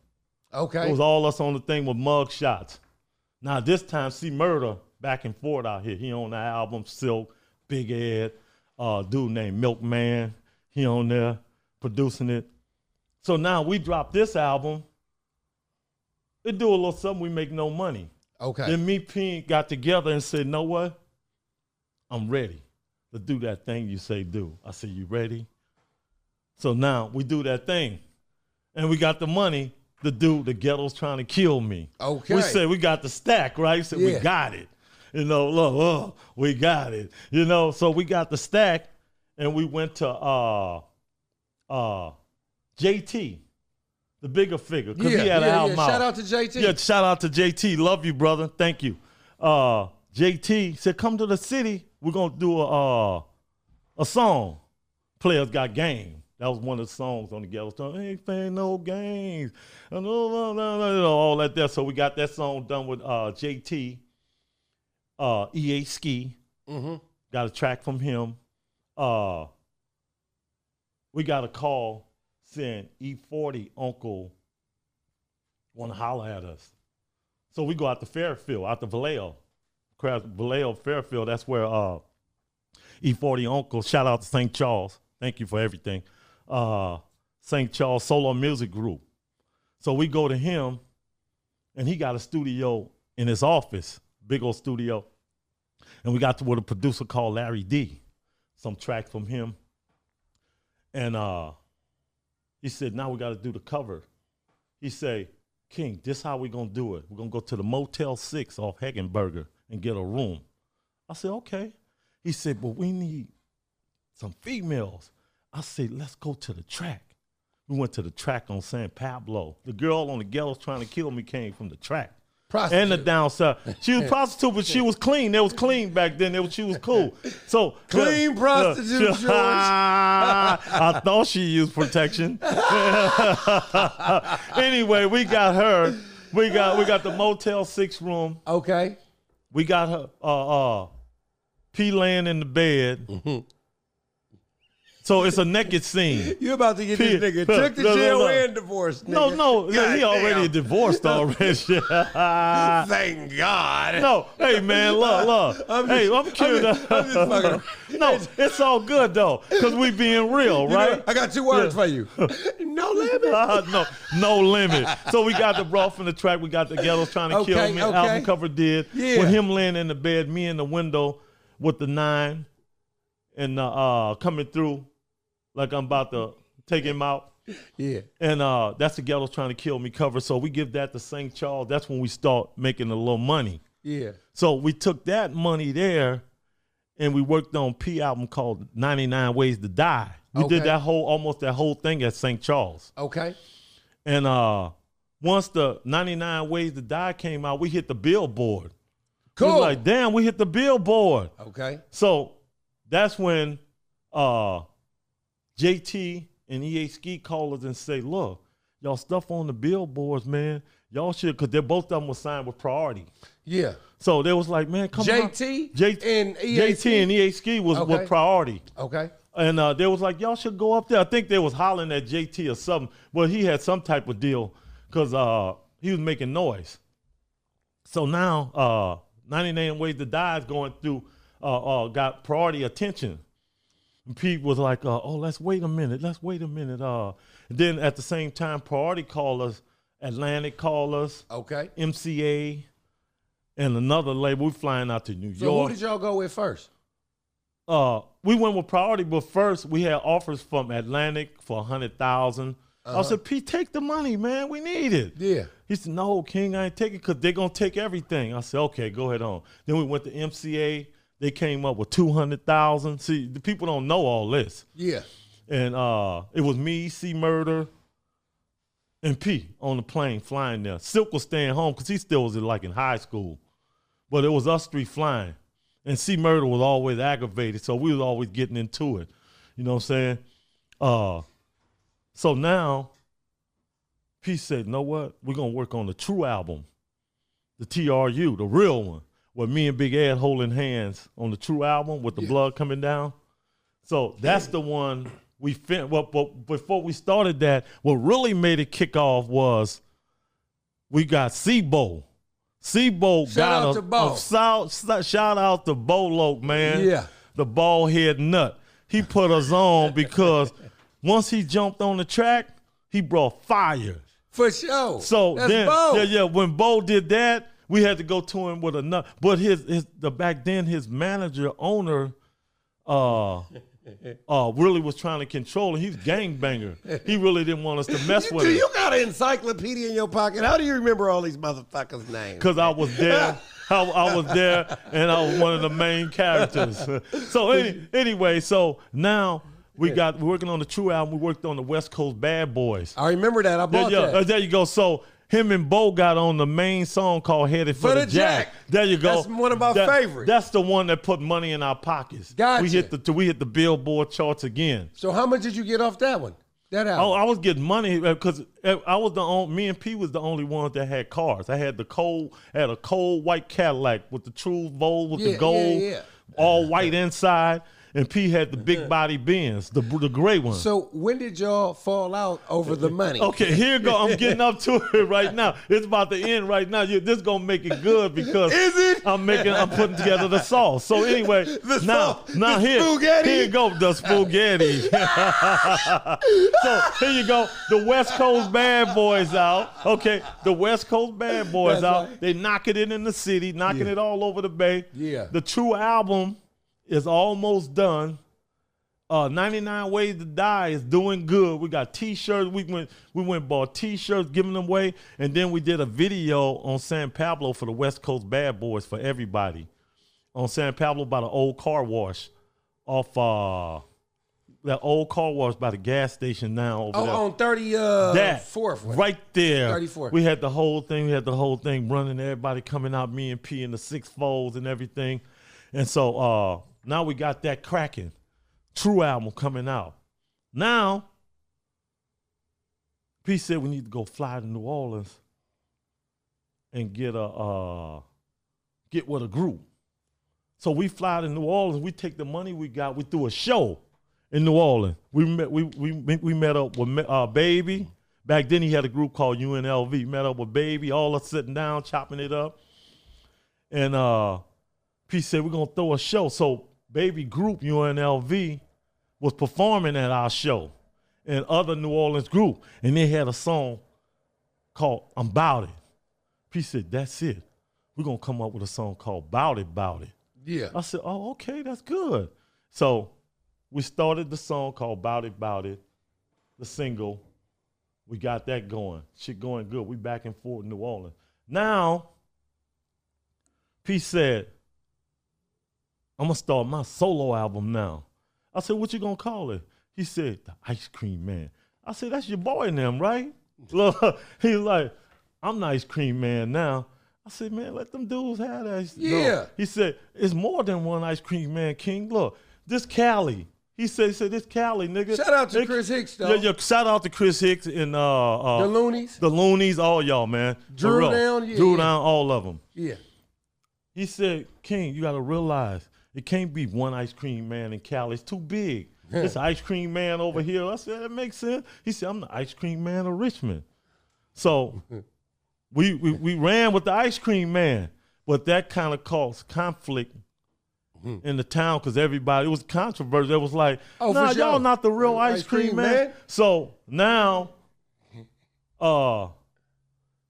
[SPEAKER 2] Okay. It was all us on the thing with mug shots. Now this time, see Murder back and forth out here. He on the album, Silk, Big Ed, dude named Milkman. He on there producing it. So now we drop this album. They do a little something, we make no money. Okay. Then me, P, got together and said, know what? I'm ready to do that thing you say do. I said, you ready? So now we do that thing. And we got the money to do The Ghetto's Trying to Kill Me. Okay. We said we got the stack, right? So we got it. You know, look, we got it. You know, so we got the stack and we went to JT. The bigger figure, because he had an album out.
[SPEAKER 1] Shout out to JT.
[SPEAKER 2] Yeah, shout out to JT. Love you, brother. Thank you. JT said, come to the city. We're going to do a song Players Got Game. That was one of the songs on the Ghetto Song. Ain't playing no games. All that there. So we got that song done with JT, EA Ski.
[SPEAKER 1] Mm-hmm.
[SPEAKER 2] Got a track from him. We got a call saying E40 Uncle want to holler at us. So we go out to Fairfield, out to Vallejo. Vallejo, Fairfield, that's where E40 Uncle, shout out to St. Charles. Thank you for everything. St. Charles Solo Music Group. So we go to him, and he got a studio in his office, big old studio. And we got to with a producer called Larry D, some tracks from him. And he said, now we got to do the cover. He said, King, this how we going to do it. We're going to go to the Motel 6 off Heckenberger and get a room. I said, okay. He said, but we need some females. I said, let's go to the track. We went to the track on San Pablo. The girl on the Ghettos Trying to Kill Me came from the track.
[SPEAKER 1] Prostitute.
[SPEAKER 2] And the down south. She was prostitute, but she was clean. It was clean back then. She was cool. So
[SPEAKER 1] clean prostitute, George.
[SPEAKER 2] I thought she used protection. Anyway, we got her. We got the Motel 6 room.
[SPEAKER 1] Okay.
[SPEAKER 2] We got her P laying in the bed.
[SPEAKER 1] Mm-hmm.
[SPEAKER 2] So it's a naked scene.
[SPEAKER 1] You about to get this nigga took to jail and divorced, nigga.
[SPEAKER 2] No, he already divorced already.
[SPEAKER 1] Thank God.
[SPEAKER 2] No, hey man, look. I'm cute. No, it's all good though, because we being real, right?
[SPEAKER 1] I got 2 words for you. No limit.
[SPEAKER 2] No limit. So we got the brought from the track. We got the Ghettos Trying to Kill Me. Album cover did.
[SPEAKER 1] Yeah.
[SPEAKER 2] With him laying in the bed, me in the window with the 9 and coming through. Like I'm about to take him out.
[SPEAKER 1] Yeah.
[SPEAKER 2] And that's the Ghettos Trying to Kill Me cover. So we give that to St. Charles. That's when we start making a little money.
[SPEAKER 1] Yeah.
[SPEAKER 2] So we took that money there and we worked on P album called 99 Ways to Die. We did almost that whole thing at St. Charles.
[SPEAKER 1] Okay.
[SPEAKER 2] And once the 99 Ways to Die came out, we hit the Billboard.
[SPEAKER 1] Cool.
[SPEAKER 2] We was like, damn, we hit the Billboard.
[SPEAKER 1] Okay.
[SPEAKER 2] So that's when JT and EA Ski call us and say, look, y'all stuff on the billboards, man. Y'all should, because they're both of them were signed with Priority.
[SPEAKER 1] Yeah.
[SPEAKER 2] So they was like, man, come on.
[SPEAKER 1] JT and EA
[SPEAKER 2] Ski was with Priority.
[SPEAKER 1] Okay.
[SPEAKER 2] And they was like, y'all should go up there. I think they was hollering at JT or something. Well, he had some type of deal because he was making noise. So now 99 Ways to Die is going through, got Priority attention. And Pete was like, let's wait a minute. And then at the same time, Priority called us, Atlantic called us,
[SPEAKER 1] okay,
[SPEAKER 2] MCA, and another label. We flying out to New York.
[SPEAKER 1] So who did y'all go with first?
[SPEAKER 2] We went with Priority, but first we had offers from Atlantic for $100,000. I said, Pete, take the money, man. We need it.
[SPEAKER 1] Yeah.
[SPEAKER 2] He said, no, King, I ain't taking it because they're going to take everything. I said, okay, go ahead on. Then we went to MCA. They came up with $200,000. See, the people don't know all this.
[SPEAKER 1] Yeah.
[SPEAKER 2] And it was me, C Murder, and P on the plane flying there. Silk was staying home because he still was in high school. But it was us 3 flying. And C Murder was always aggravated, so we was always getting into it. You know what I'm saying? So now, P said, you know what? We're going to work on the true album, the TRU, the real one. With me and Big Ed holding hands on the true album with the blood coming down. So that's the one we finished. Well, but before we started that, what really made it kick off was we got C-Bo. C-Bo got shout out to Bolo, man.
[SPEAKER 1] Yeah.
[SPEAKER 2] The bald head nut. He put us on because once he jumped on the track, he brought fire.
[SPEAKER 1] For sure.
[SPEAKER 2] So
[SPEAKER 1] that's
[SPEAKER 2] then,
[SPEAKER 1] Bo.
[SPEAKER 2] when Bo did that, we had to go to him with a nut. But back then his manager, owner, really was trying to control him. He's gangbanger. He really didn't want us to mess with him.
[SPEAKER 1] You got an encyclopedia in your pocket. How do you remember all these motherfuckers' names?
[SPEAKER 2] Because I was there. I was there, and I was one of the main characters. So anyway, so now we're working on the true album. We worked on the West Coast Bad Boys.
[SPEAKER 1] I remember that. I bought that.
[SPEAKER 2] There you go. So Him and Bo got on the main song called Headed for the Jack. There you go.
[SPEAKER 1] That's one of my favorites.
[SPEAKER 2] That's the one that put money in our pockets.
[SPEAKER 1] Gotcha.
[SPEAKER 2] We hit the Billboard charts again.
[SPEAKER 1] So how much did you get off that one? That album?
[SPEAKER 2] Oh, I was getting money because I was me and P was the only ones that had cars. I had a cold white Cadillac with the true Vol with the gold, all white inside. And P had the big body Benz, the gray one.
[SPEAKER 1] So when did y'all fall out over the money?
[SPEAKER 2] Okay, here you go. I'm getting up to it right now. It's about to end right now. This gonna make it good because I'm putting together the sauce. So anyway, now here you go, the spaghetti. So here you go. The West Coast Bad Boys out. Okay, the West Coast Bad Boys out. Right. They knocking it in the city, knocking it all over the Bay.
[SPEAKER 1] Yeah.
[SPEAKER 2] The True album is almost done. 99 Ways to Die is doing good. We got T-shirts. We went bought T-shirts, giving them away, and then we did a video on San Pablo for the West Coast Bad Boys for everybody. On San Pablo by the old car wash, off that old car wash by the gas station now. Over there.
[SPEAKER 1] On 34th,
[SPEAKER 2] right there.
[SPEAKER 1] 34th.
[SPEAKER 2] We had the whole thing. We had the whole thing running. Everybody coming out. Me and P in the 6 folds and everything, and so. Now we got that cracking. True album coming out. Now, P said we need to go fly to New Orleans and get with a group. So we fly to New Orleans. We take the money we got. We do a show in New Orleans. We met up with Baby. Back then he had a group called UNLV. Met up with Baby. All us sitting down, chopping it up. And P said we're gonna throw a show. So Baby group UNLV was performing at our show and other New Orleans group. And they had a song called I'm Bout It. P said, that's it. We're going to come up with a song called Bout It, Bout It.
[SPEAKER 1] Yeah.
[SPEAKER 2] I said, oh, okay, that's good. So we started the song called Bout It, Bout It, the single. We got that going. Shit going good. We back and forth in New Orleans. Now, P said, I'm going to start my solo album now. I said, what you going to call it? He said, The Ice Cream Man. I said, that's your boy and them, right? Look, he's like, I'm the Ice Cream Man now. I said, man, let them dudes have that.
[SPEAKER 1] Yeah.
[SPEAKER 2] No. He said, it's more than one Ice Cream Man, King. Look, this Cali. He said, this Cali, nigga.
[SPEAKER 1] Shout out to Chris Hicks, though.
[SPEAKER 2] Yeah, shout out to Chris Hicks and
[SPEAKER 1] the Loonies.
[SPEAKER 2] The Loonies, all y'all, man.
[SPEAKER 1] Drew down, yeah.
[SPEAKER 2] Drew down, all of them.
[SPEAKER 1] Yeah.
[SPEAKER 2] He said, King, you got to realize, it can't be one Ice Cream Man in Cali. It's too big. This Ice Cream Man over here. I said, that makes sense. He said, I'm the Ice Cream Man of Richmond. So we ran with the Ice Cream Man. But that kind of caused conflict in the town because everybody, it was controversy. It was like, nah, y'all not the real Ice Cream Man. So now,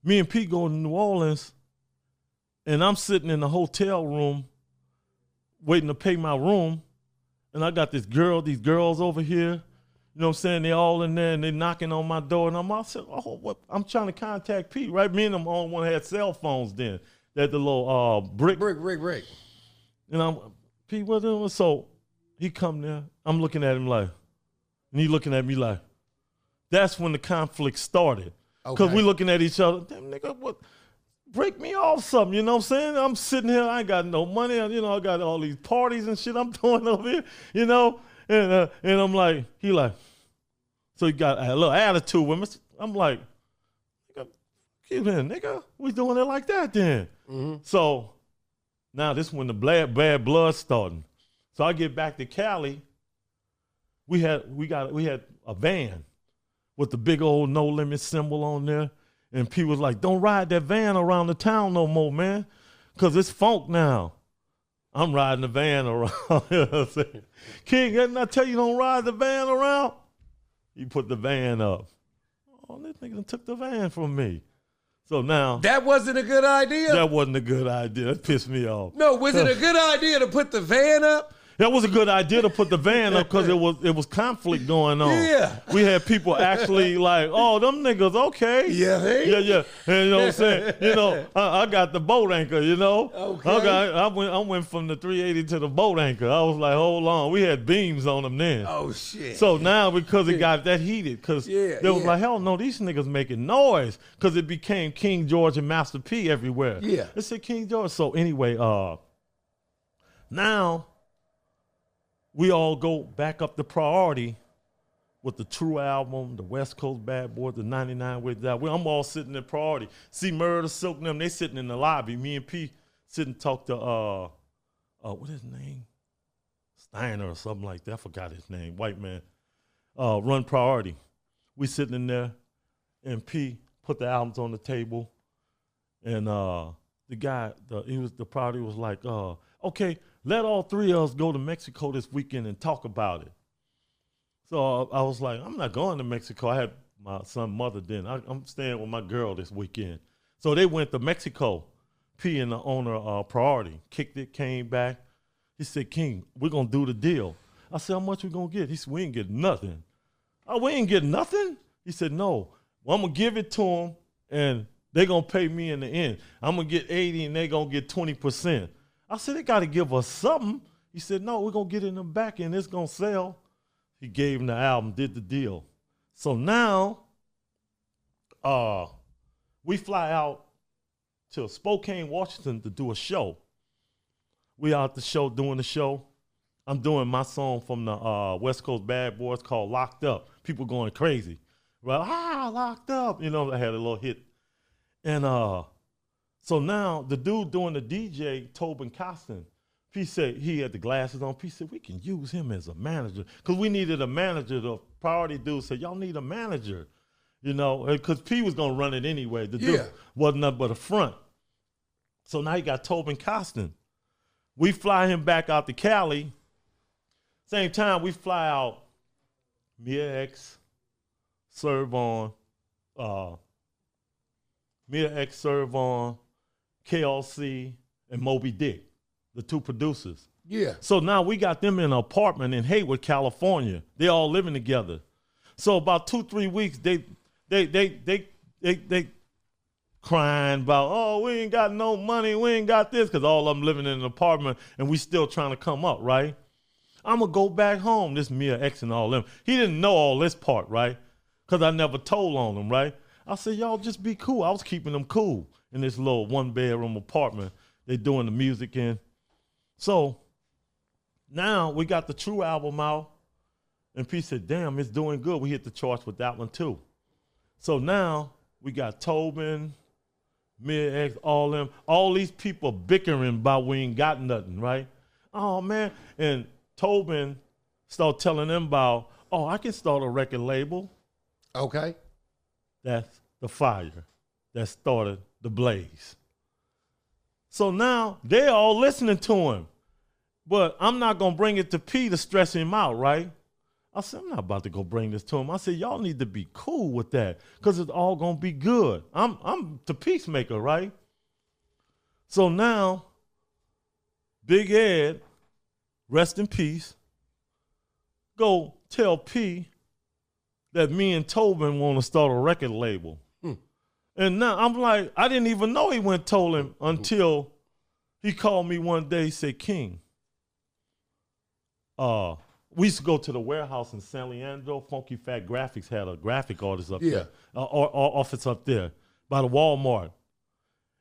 [SPEAKER 2] me and Pete go to New Orleans, and I'm sitting in the hotel room waiting to pay my room, and I got these girls over here, you know what I'm saying? They all in there, and they knocking on my door, and I said, oh, what? I'm trying to contact Pete, right? Me and them only one had cell phones then. They had the little brick. And I'm, Pete, what doing? So he come there, I'm looking at him like, and he looking at me like, that's when the conflict started. Because we looking at each other, damn nigga, what? Break me off something, you know what I'm saying? I'm sitting here, I ain't got no money, you know, I got all these parties and shit I'm doing over here, you know? And I'm like, he like, so he got a little attitude with me. I'm like, nigga, keep in, nigga. We doing it like that then. Mm-hmm. So now this is when the bad blood starting. So I get back to Cali, we had a van with the big old No Limit symbol on there. And P was like, don't ride that van around the town no more, man, because it's funk now. I'm riding the van around. You know what I'm saying? King, didn't I tell you don't ride the van around? He put the van up. Oh, this nigga took the van from me. So now.
[SPEAKER 1] That wasn't a good idea?
[SPEAKER 2] That wasn't a good idea. That pissed me off.
[SPEAKER 1] No, was it a good idea to put the van up?
[SPEAKER 2] That was a good idea to put the van up because it was conflict going on.
[SPEAKER 1] Yeah.
[SPEAKER 2] We had people actually like, oh, them niggas, okay.
[SPEAKER 1] Yeah, hey?
[SPEAKER 2] Yeah. And you know what I'm saying? You know, I got the boat anchor, you know?
[SPEAKER 1] Okay.
[SPEAKER 2] I went from the 380 to the boat anchor. I was like, hold on. We had beams on them then.
[SPEAKER 1] Oh, shit.
[SPEAKER 2] So now because it got that heated, because they was like, hell no, these niggas making noise. Because it became King George and Master P everywhere.
[SPEAKER 1] Yeah.
[SPEAKER 2] It said King George. So anyway, now we all go back up the priority with the True album, the West Coast Bad Boys, the 99 Ways Down. I'm all sitting in priority. See Murder, Silk, and them, they sitting in the lobby. Me and P sitting talk to, what his name? Steiner or something like that. I forgot his name. White man. Run Priority. We sitting in there, and P put the albums on the table, and the guy, the priority was like, okay, let all three of us go to Mexico this weekend and talk about it. So I was like, I'm not going to Mexico. I had my son's mother then. I'm staying with my girl this weekend. So they went to Mexico. P and the owner, Priority, kicked it, came back. He said, King, we're going to do the deal. I said, how much we going to get? He said, we ain't get nothing. Oh, we ain't get nothing? He said, no. Well, I'm going to give it to them, and they're going to pay me in the end. I'm going to get 80, and they're going to get 20%. I said, they got to give us something. He said, no, we're going to get it in the back, and it's going to sell. He gave him the album, did the deal. So now we fly out to Spokane, Washington to do a show. We out the show, doing the show. I'm doing my song from the West Coast Bad Boys called Locked Up. People going crazy. Right? Locked Up. You know, I had a little hit. And so now the dude doing the DJ, Tobin Costin, P said, he had the glasses on. P said, we can use him as a manager. Because we needed a manager. The Priority dude said, y'all need a manager. You know, because P was going to run it anyway. The dude wasn't nothing but a front. So now you got Tobin Costin. We fly him back out to Cali. Same time, we fly out Mia X, Servon, KLC, and Moby Dick, the two producers.
[SPEAKER 1] Yeah.
[SPEAKER 2] So now we got them in an apartment in Hayward, California. They all living together. So about 2-3 weeks, they crying about, oh, we ain't got no money, we ain't got this, because all of them living in an apartment and we still trying to come up, right? I'm going to go back home, this Mia X and all them. He didn't know all this part, right? Because I never told on them, right? I said, y'all just be cool. I was keeping them cool in this little one-bedroom apartment they doing the music in. So now we got the True album out, and P said, damn, it's doing good. We hit the charts with that one too. So now we got Tobin, Mia X, all these people bickering about we ain't got nothing, right? Oh, man. And Tobin started telling them about, oh, I can start a record label.
[SPEAKER 1] Okay.
[SPEAKER 2] That's the fire that started the blaze. So now they all listening to him. But I'm not going to bring it to P to stress him out, right? I said, I'm not about to go bring this to him. I said, y'all need to be cool with that because it's all going to be good. I'm the peacemaker, right? So now, Big Ed, rest in peace, go tell P that me and Tobin want to start a record label. And now I'm like, I didn't even know he went told him until he called me one day. He said, King, we used to go to the warehouse in San Leandro. Funky Fat Graphics had a graphic artist up there, or office up there by the Walmart.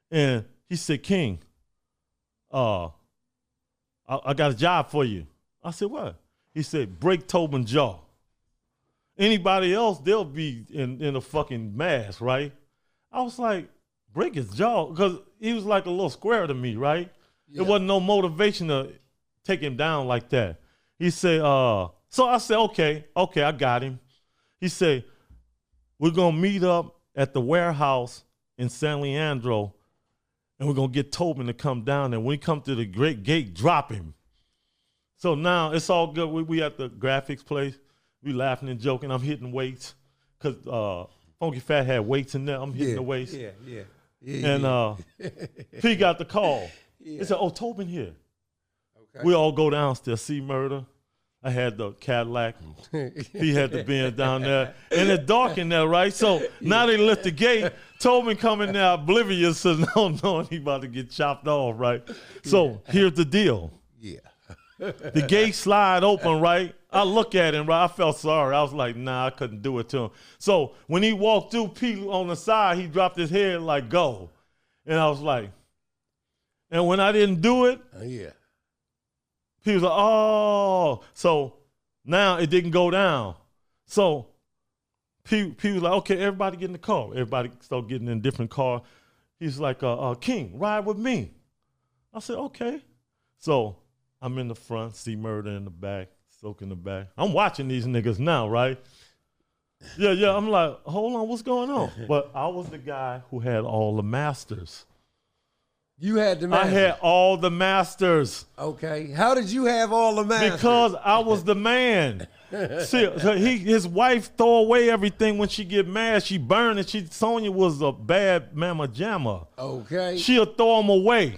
[SPEAKER 2] And he said, King, I got a job for you. I said, what? He said, break Tobin's jaw. Anybody else, they'll be in a fucking mask, right? I was like, break his jaw? Because he was like a little square to me, right? Yeah. There wasn't no motivation to take him down like that. He said, so I said, okay, I got him. He said, we're going to meet up at the warehouse in San Leandro, and we're going to get Tobin to come down, and when we come to the great gate, drop him. So now it's all good. We at the graphics place. We laughing and joking. I'm hitting weights because Funky Fat had weights in there. I'm hitting the weights. And P got the call. He said, oh, Tobin here.
[SPEAKER 1] Okay.
[SPEAKER 2] We all go downstairs, see murder. I had the Cadillac. He had the Benz down there. And it's dark in there, right? So now they lit the gate. Told me come in there oblivious, so no, he about to get chopped off, right? So here's the deal.
[SPEAKER 1] Yeah.
[SPEAKER 2] The gate slide open, right? I look at him, right? I felt sorry. I was like, nah, I couldn't do it to him. So when he walked through, Pete on the side, he dropped his head like, go. And I was like, and when I didn't do it,
[SPEAKER 1] Yeah.
[SPEAKER 2] Pete was like, oh. So now it didn't go down. So Pete was like, okay, everybody get in the car. Everybody started getting in a different car. He's like, King, ride with me. I said, okay. So I'm in the front, see murder in the back, soak in the back. I'm watching these niggas now, right? Yeah. I'm like, hold on, what's going on? But I was the guy who had all the masters.
[SPEAKER 1] You had the masters?
[SPEAKER 2] I had all the masters.
[SPEAKER 1] Okay. How did you have all the masters?
[SPEAKER 2] Because I was the man. See, his wife throw away everything when she get mad. She burn it. Sonya was a bad mama jamma.
[SPEAKER 1] Okay.
[SPEAKER 2] She'll throw them away.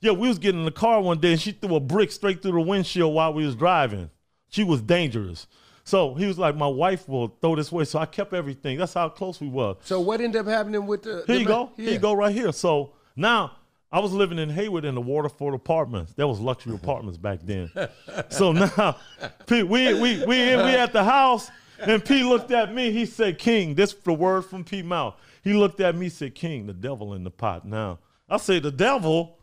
[SPEAKER 2] Yeah, we was getting in the car one day and she threw a brick straight through the windshield while we was driving. She was dangerous. So he was like, my wife will throw this away. So I kept everything. That's how close we were.
[SPEAKER 1] So what ended up happening with the...
[SPEAKER 2] Here you go. Here you go right here. So now I was living in Hayward in the Waterford apartments. That was luxury apartments back then. So now Pete, we at the house and Pete looked at me. He said, King, this is the word from Pete mouth. He looked at me, said, King, the devil in the pot now. I said, the devil?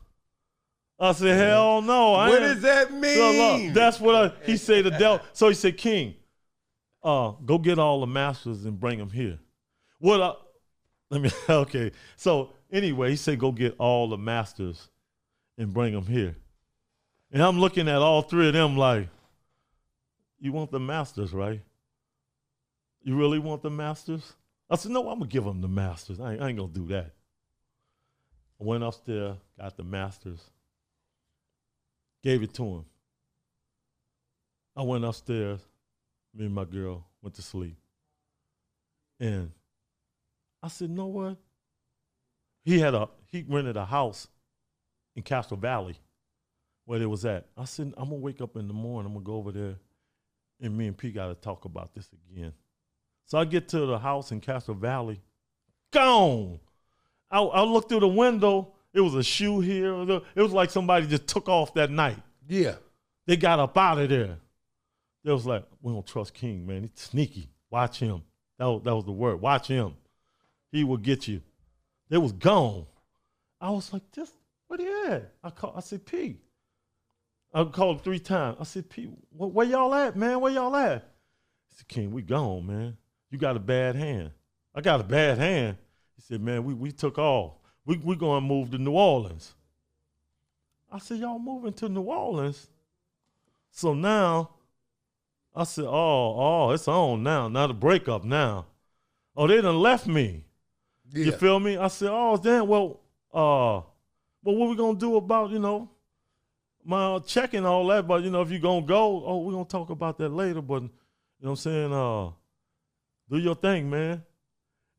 [SPEAKER 2] I said, hell no.
[SPEAKER 1] What does that mean?
[SPEAKER 2] So, look, that's what he said, the devil. So he said, King, go get all the masters and bring them here. Okay. So anyway, he said, go get all the masters and bring them here. And I'm looking at all three of them like, you want the masters, right? You really want the masters? I said, no, I'm going to give them the masters. I ain't going to do that. I went upstairs, got the masters. Gave it to him. I went upstairs. Me and my girl went to sleep. And I said, you know what? He rented a house in Castro Valley where they was at. I said, I'm going to wake up in the morning. I'm going to go over there and me and P got to talk about this again. So I get to the house in Castro Valley. Gone. I looked through the window. It was a shoe here. It was like somebody just took off that night.
[SPEAKER 1] Yeah.
[SPEAKER 2] They got up out of there. They was like, we don't trust King, man. He's sneaky. Watch him. That was the word. Watch him. He will get you. They was gone. I was like, where they at? I said, P. I called him 3 times. I said, P, where y'all at, man? Where y'all at? He said, King, we gone, man. You got a bad hand. I got a bad hand. He said, man, we took off. We going to move to New Orleans. I said, y'all moving to New Orleans? So now, I said, oh, it's on now. Now the breakup now. Oh, they done left me. Yeah. You feel me? I said, oh, damn, well, what we going to do about, my check and all that? But, if you going to go, we're going to talk about that later. But, you know what I'm saying? Do your thing, man.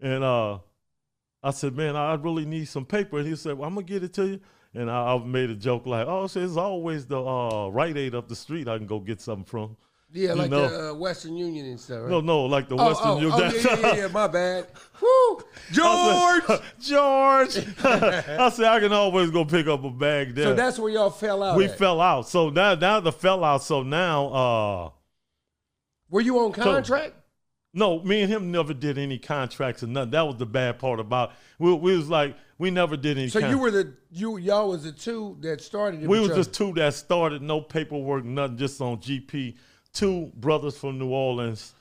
[SPEAKER 2] And I said, man, I really need some paper. And he said, well, I'm going to get it to you. And I made a joke like, oh, so it's always the Rite Aid up the street I can go get something from.
[SPEAKER 1] Yeah, like the Western Union and stuff, right?
[SPEAKER 2] No, like the Western Union.
[SPEAKER 1] Yeah, my bad. Woo! George!
[SPEAKER 2] George! I said, I can always go pick up a bag there.
[SPEAKER 1] So that's where y'all fell out.
[SPEAKER 2] We fell out. So now the fell out. So now.
[SPEAKER 1] Were you on contract?
[SPEAKER 2] No, me and him never did any contracts or nothing. That was the bad part about it. We was like, we never did any.
[SPEAKER 1] So y'all was the two that started it.
[SPEAKER 2] We was just two that started, no paperwork, nothing, just on GP. 2 brothers from New Orleans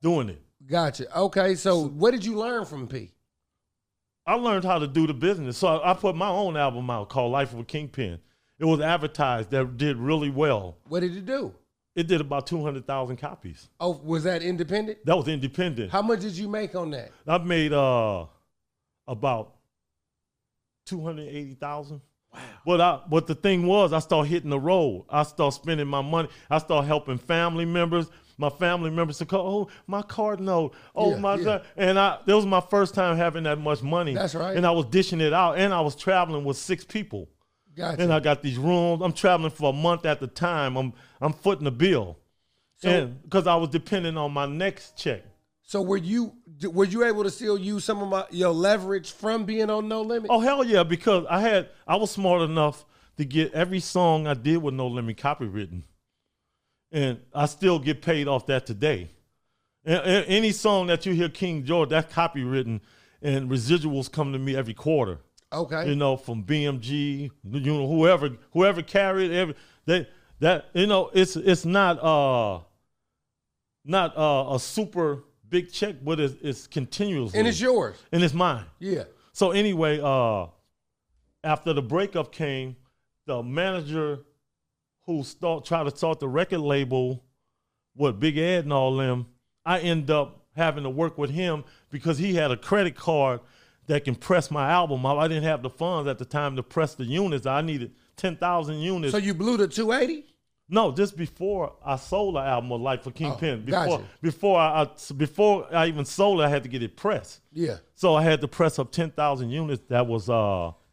[SPEAKER 2] doing it.
[SPEAKER 1] Gotcha. Okay, so what did you learn from P?
[SPEAKER 2] I learned how to do the business. So I put my own album out called Life of a Kingpin. It was advertised. That did really well.
[SPEAKER 1] What did it do?
[SPEAKER 2] It did about 200,000 copies.
[SPEAKER 1] Oh, was that independent?
[SPEAKER 2] That was independent.
[SPEAKER 1] How much did you make on that?
[SPEAKER 2] I made about 280,000. Wow. But the thing was, I started hitting the road. I started spending my money. I started helping family members. My family members said, oh, my card note. Oh, God. And that was my first time having that much money.
[SPEAKER 1] That's right.
[SPEAKER 2] And I was dishing it out. And I was traveling with 6 people.
[SPEAKER 1] Gotcha.
[SPEAKER 2] And I got these rooms. I'm traveling for a month at the time. I'm footing the bill. And because I was depending on my next check.
[SPEAKER 1] So were you able to still use some of your leverage from being on No Limit?
[SPEAKER 2] Oh hell yeah, because I was smart enough to get every song I did with No Limit copywritten. And I still get paid off that today. Any song that you hear King George, that's copywritten, and residuals come to me every quarter.
[SPEAKER 1] Okay.
[SPEAKER 2] You know, from BMG, you know, whoever carried it's not a super big check, but it's continuously.
[SPEAKER 1] And it's yours.
[SPEAKER 2] And it's mine.
[SPEAKER 1] Yeah.
[SPEAKER 2] So anyway, after the breakup came, the manager who tried to start the record label with Big Ed and all them, I end up having to work with him because he had a credit card that can press my album out. I didn't have the funds at the time to press the units. I needed 10,000 units.
[SPEAKER 1] So you blew the 280?
[SPEAKER 2] No, just before I sold the album of Life for Kingpin.
[SPEAKER 1] Gotcha.
[SPEAKER 2] Before I even sold it, I had to get it pressed.
[SPEAKER 1] Yeah.
[SPEAKER 2] So I had to press up 10,000 units. That was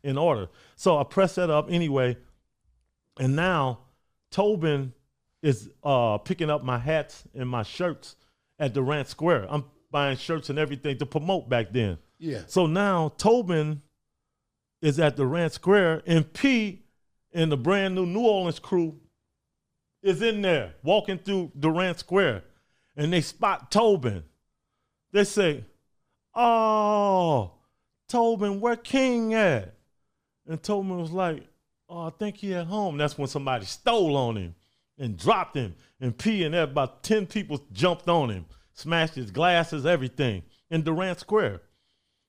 [SPEAKER 2] in order. So I pressed that up anyway. And now Tobin is picking up my hats and my shirts at Durant Square. I'm buying shirts and everything to promote back then.
[SPEAKER 1] Yeah.
[SPEAKER 2] So now Tobin is at Durant Square, and P and the brand New Orleans crew is in there walking through Durant Square, and they spot Tobin. They say, "Oh, Tobin, where King at?" And Tobin was like, "Oh, I think he at home." That's when somebody stole on him and dropped him. And P and about 10 people jumped on him, smashed his glasses, everything, in Durant Square.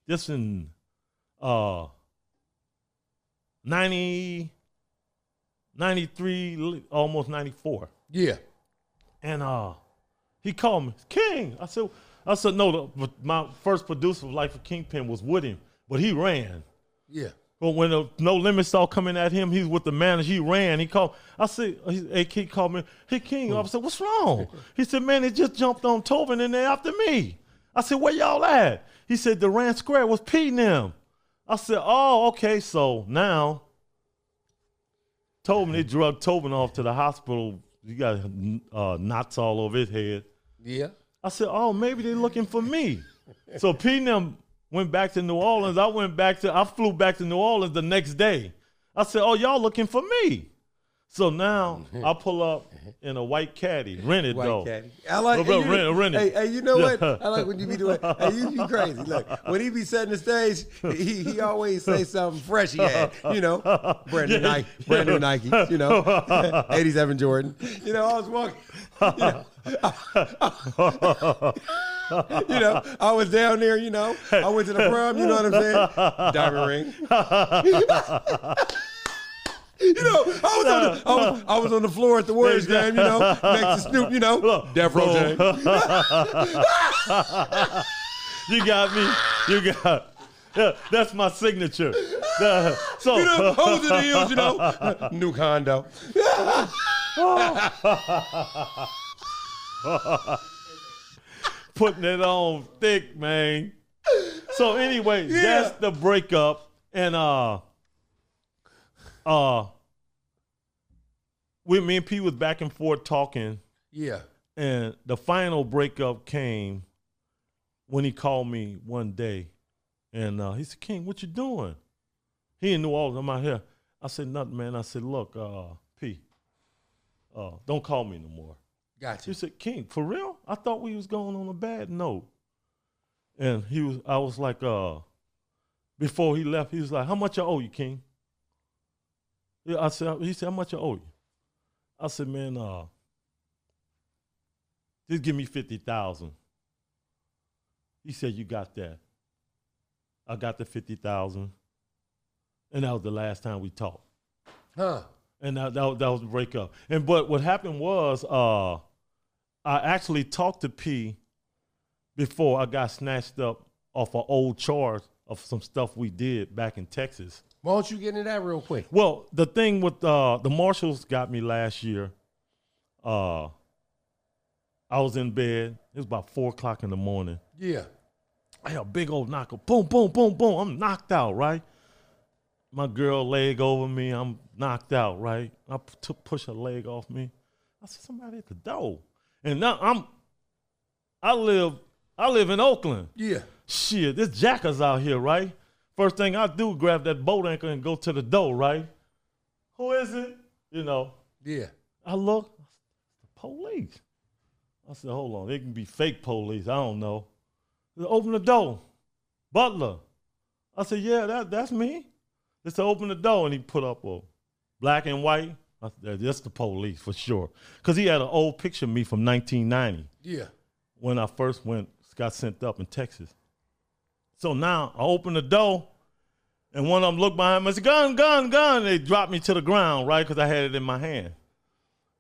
[SPEAKER 2] This in 90, 93, almost 94.
[SPEAKER 1] Yeah.
[SPEAKER 2] And he called me, "King." I said, no, my first producer of Life of Kingpin was with him, but he ran.
[SPEAKER 1] Yeah.
[SPEAKER 2] But when the No Limit saw coming at him, he was with the manager. He ran. He called. I said, he called me, "Hey, King." I said, "What's wrong?" He said, "Man, they just jumped on Tobin and they after me." I said, "Where y'all at?" He said, "Durant Square was P and them." I said, "Oh, okay." So now Tobin, they drugged Tobin off to the hospital. He got knots all over his head.
[SPEAKER 1] Yeah.
[SPEAKER 2] I said, "Oh, maybe they're looking for me." So P and them went back to New Orleans. I flew back to New Orleans the next day. I said, "Oh, y'all looking for me." So now I pull up in a white caddy, rented though.
[SPEAKER 1] White caddy. I like
[SPEAKER 2] rented.
[SPEAKER 1] Hey, you know what? I like when you be doing. Hey, you crazy. Look, when he be setting the stage, he always say something fresh. He had, you know, brand new Nike, you know, 87 Jordan. You know, I was walking. You know, I was down there. You know, I went to the prom. You know what I'm saying? Diamond ring. You know, I was on the floor at the Warriors game, you know, next to Snoop, you know, Death Row Jane.
[SPEAKER 2] You got me. Yeah, that's my signature. So
[SPEAKER 1] you know, hose in the heels, you know, new condo.
[SPEAKER 2] Putting it on thick, man. So anyway, that's the breakup, and me and P was back and forth talking.
[SPEAKER 1] Yeah.
[SPEAKER 2] And the final breakup came when he called me one day, and he said, "King, what you doing?" He in New Orleans. I'm out here. I said, "Nothing, man." I said, "Look, P, don't call me no more."
[SPEAKER 1] Gotcha.
[SPEAKER 2] He said, "King, for real? I thought we was going on a bad note." And I was like, before he left, he was like, "How much I owe you, King?" Yeah, he said, "How much I owe you?" I said, "Man, just give me 50,000. He said, "You got that." I got the 50,000, and that was the last time we talked.
[SPEAKER 1] Huh.
[SPEAKER 2] And that was the breakup. But what happened was, I actually talked to P before I got snatched up off an old charge of some stuff we did back in Texas.
[SPEAKER 1] Why don't you get into that real quick?
[SPEAKER 2] Well, the thing with the marshals got me last year. I was in bed. It was about 4 o'clock in the morning.
[SPEAKER 1] Yeah.
[SPEAKER 2] I had a big old knocker. Boom, boom, boom, boom. I'm knocked out, right? my girl leg over me. I'm knocked out, right? I push her leg off me. I said, somebody at the door. And now I live in Oakland.
[SPEAKER 1] Yeah.
[SPEAKER 2] Shit, this jackers out here, right? First thing I do, grab that boat anchor and go to the door, right? Who is it? You know.
[SPEAKER 1] Yeah.
[SPEAKER 2] I look, the police. I said, hold on, they can be fake police. I don't know. They open the door. Butler. I said, yeah, that's me. They said, open the door, and he put up a black and white. I said, that's the police for sure. Because he had an old picture of me from 1990.
[SPEAKER 1] Yeah.
[SPEAKER 2] When I first got sent up in Texas. So now I open the door, and one of them looked behind me and said, gun, gun, gun. They dropped me to the ground, right, because I had it in my hand.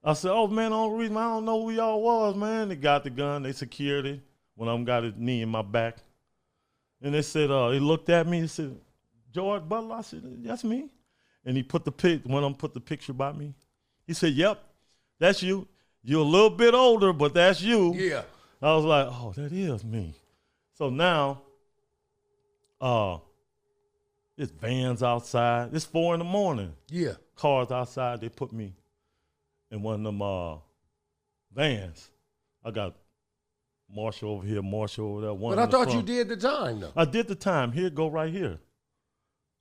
[SPEAKER 2] I said, oh, man, the only reason I don't know who y'all was, man. They got the gun. They secured it. One of them got his knee in my back. And they said, he looked at me and said, George Butler? I said, that's me. And he one of them put the picture by me. He said, yep, that's you. You're a little bit older, but that's you.
[SPEAKER 1] Yeah.
[SPEAKER 2] I was like, oh, that is me. So now, there's vans outside. It's 4 a.m.
[SPEAKER 1] Yeah.
[SPEAKER 2] Cars outside. They put me in one of them vans. I got Marshall over here, Marshall over there.
[SPEAKER 1] But I thought you did the time, though.
[SPEAKER 2] I did the time. Here, go right here.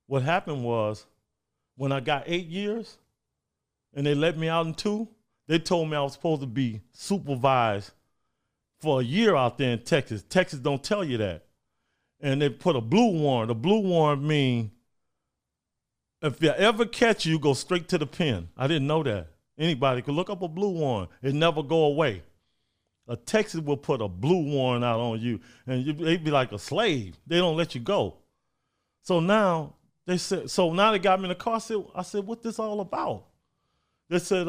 [SPEAKER 2] What happened was, when I got 8 years, and they let me out in 2, they told me I was supposed to be supervised for a year out there in Texas. Texas don't tell you that. And they put a blue warrant. A blue warrant means if you ever catch you, go straight to the pen. I didn't know that. Anybody could look up a blue warrant. It never go away. A Texas will put a blue warrant out on you, and they'd be like a slave. They don't let you go. So now they got me in the car. I said, what this all about? They said,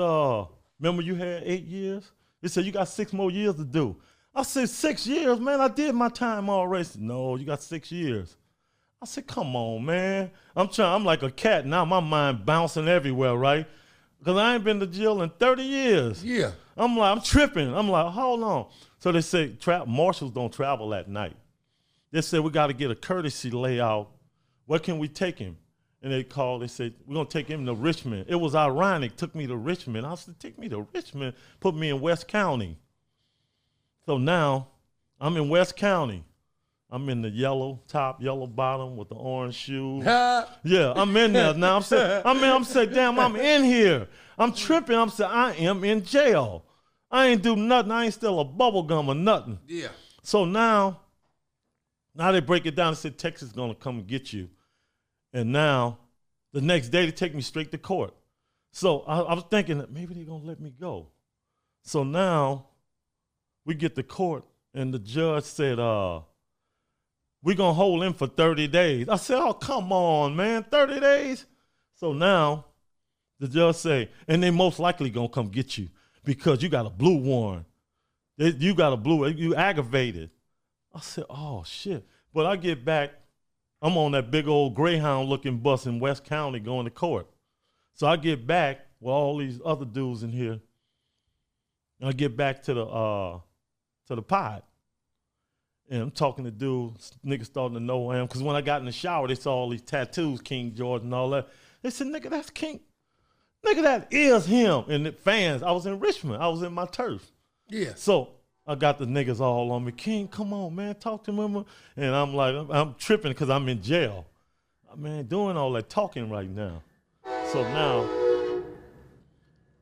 [SPEAKER 2] remember you had 8 years? They said, you got 6 more years to do. I said, 6 years, man, I did my time already. Said, no, you got 6 years. I said, come on, man. I'm like a cat now. My mind bouncing everywhere, right? Because I ain't been to jail in 30 years.
[SPEAKER 1] Yeah.
[SPEAKER 2] I'm tripping. I'm like, hold on. So they say marshals don't travel at night. They said, we got to get a courtesy layout. Where can we take him? And they said, we're going to take him to Richmond. It was ironic, took me to Richmond. I said, take me to Richmond, put me in West County. So now I'm in West County. I'm in the yellow top, yellow bottom with the orange shoes. Yeah, I'm in there now. I'm saying, damn, I'm in here. I'm tripping. I'm saying, I am in jail. I ain't do nothing. I ain't still a bubble gum or nothing.
[SPEAKER 1] Yeah.
[SPEAKER 2] So now they break it down and said, Texas is going to come and get you. And now the next day they take me straight to court. So I was thinking that maybe they're going to let me go. So now we get to court and the judge said, we're going to hold him for 30 days. I said, oh, come on, man, 30 days? So now the judge say, and they most likely going to come get you because you got a blue warrant. You aggravated. I said, oh, shit. But I get back, I'm on that big old Greyhound-looking bus in West County going to court. So I get back with all these other dudes in here. And I get back to the pod. And I'm talking to dudes, niggas starting to know who I am. Because when I got in the shower, they saw all these tattoos, King George and all that. They said, nigga, that's King. Nigga, that is him. And the fans, I was in Richmond. I was in my turf. Yeah. So I got the niggas all on me. King, come on, man, talk to me. And I'm like, I'm tripping because I'm in jail. Man, doing all that talking right now. So now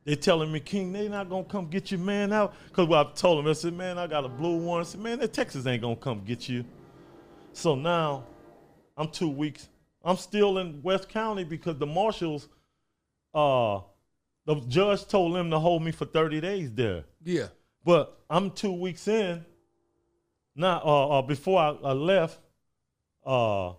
[SPEAKER 2] they telling me, King, they not going to come get you, man. Now, because I told them, I said, man, I got a blue warrant. I said, man, that Texas ain't going to come get you. So now I'm 2 weeks. I'm still in West County because the marshals, the judge told them to hold me for 30 days there. Yeah. But I'm 2 weeks in. Now, before I left, I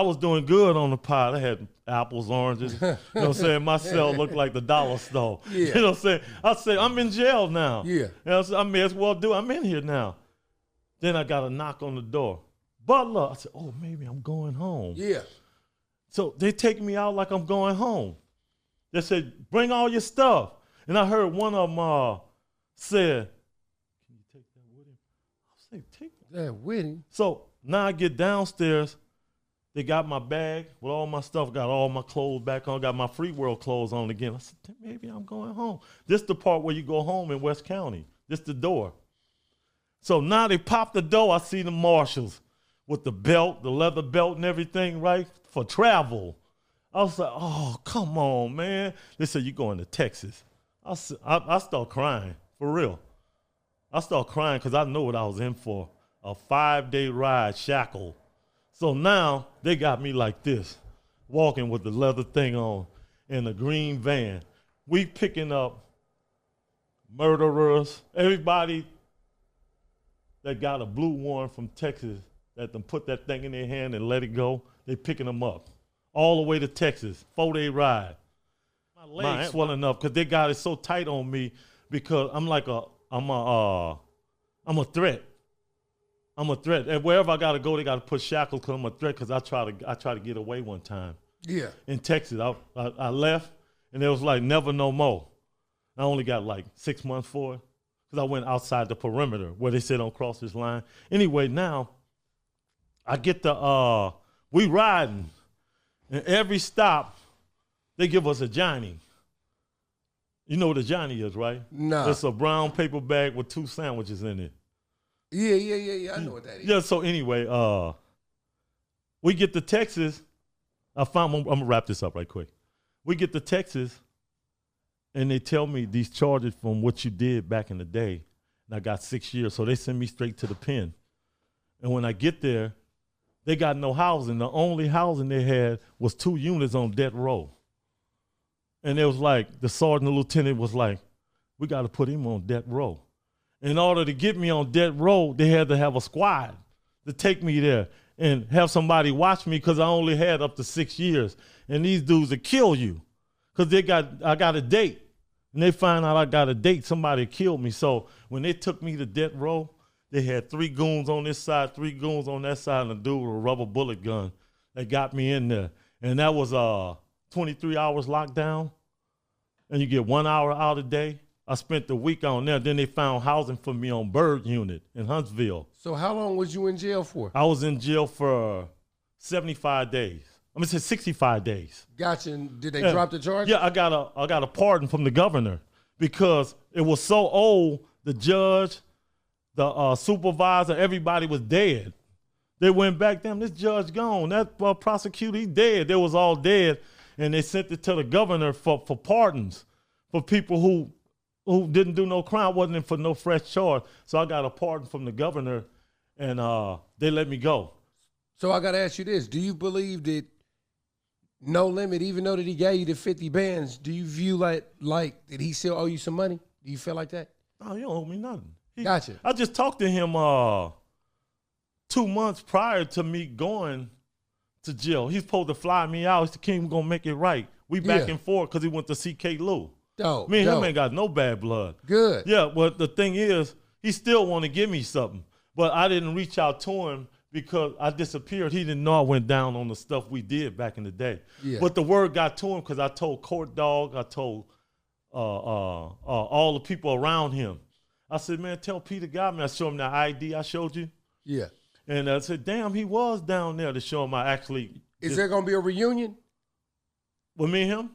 [SPEAKER 2] was doing good on the pod. I had apples, oranges. You know what I'm saying? My cell looked like the dollar store. Yeah. You know what I'm saying? I said, I'm in jail now. Yeah. And I said, I may as well do. I'm in here now. Then I got a knock on the door. Butler. I said, oh, maybe I'm going home. Yeah. So they take me out like I'm going home. They said, bring all your stuff. And I heard one of them said, can you take that with him? I said, take that with him. So now I get downstairs. They got my bag with all my stuff, got all my clothes back on, got my Free World clothes on again. I said, maybe I'm going home. This the part where you go home in West County. This the door. So now they pop the door. I see the marshals with the belt, the leather belt and everything, right, for travel. I was like, oh, come on, man. They said, you going to Texas. I start crying, for real. I start crying because I know what I was in for, a 5-day ride shackled. So now they got me like this, walking with the leather thing on in a green van. We picking up murderers, everybody that got a blue warrant from Texas that them put that thing in their hand and let it go, they picking them up all the way to Texas, 4-day ride. My legs swelling up because they got it so tight on me because I'm a threat. I'm a threat. And wherever I gotta go, they gotta put shackles because I'm a threat. Because I try to get away one time.
[SPEAKER 1] Yeah.
[SPEAKER 2] In Texas, I left, and it was like never no more. I only got like 6 months for it because I went outside the perimeter where they said don't cross this line. Anyway, now I get we riding, and every stop they give us a Johnny. You know what a Johnny is, right?
[SPEAKER 1] No.
[SPEAKER 2] It's a brown paper bag with 2 sandwiches in it.
[SPEAKER 1] Yeah. I know what that is.
[SPEAKER 2] Yeah, so anyway, we get to Texas. I'm gonna wrap this up right quick. We get to Texas, and they tell me these charges from what you did back in the day, and I got 6 years, so they send me straight to the pen. And when I get there, they got no housing. The only housing they had was 2 units on death row. And it was like, the sergeant, the lieutenant was like, we got to put him on death row. In order to get me on death row, they had to have a squad to take me there and have somebody watch me because I only had up to 6 years. And these dudes would kill you because I got a date. And they find out I got a date, somebody killed me. So when they took me to death row, they had 3 goons on this side, 3 goons on that side, and a dude with a rubber bullet gun that got me in there. And that was 23 hours locked down, and you get 1 hour out a day. I spent the week on there. Then they found housing for me on Bird Unit in Huntsville.
[SPEAKER 1] So how long was you in jail for?
[SPEAKER 2] I was in jail for 75 days. I mean, 65 days.
[SPEAKER 1] Gotcha. And did they drop the charge?
[SPEAKER 2] Yeah, I got a pardon from the governor because it was so old. The judge, the supervisor, everybody was dead. They went back, damn, this judge gone. That prosecutor, he dead. They was all dead. And they sent it to the governor for pardons for people who didn't do no crime, wasn't for no fresh charge. So I got a pardon from the governor, and they let me go.
[SPEAKER 1] So I got to ask you this. Do you believe that No Limit, even though that he gave you the 50 bands, do you view like did he still owe you some money? Do you feel like that?
[SPEAKER 2] Oh, he don't owe me nothing.
[SPEAKER 1] Gotcha.
[SPEAKER 2] I just talked to him 2 months prior to me going to jail. He's supposed to fly me out. He said, King, we're going to make it right. We back and forth because he went to CK Lou.
[SPEAKER 1] Dope.
[SPEAKER 2] Me and him ain't got no bad blood.
[SPEAKER 1] Good.
[SPEAKER 2] Yeah, but the thing is, he still want to give me something. But I didn't reach out to him because I disappeared. He didn't know I went down on the stuff we did back in the day. Yeah. But the word got to him because I told Court Dog, I told all the people around him. I said, man, tell Peter got me. I showed him that ID I showed you.
[SPEAKER 1] Yeah.
[SPEAKER 2] And I said, damn, he was down there to show him I actually.
[SPEAKER 1] Is there going to be a reunion?
[SPEAKER 2] With me and him?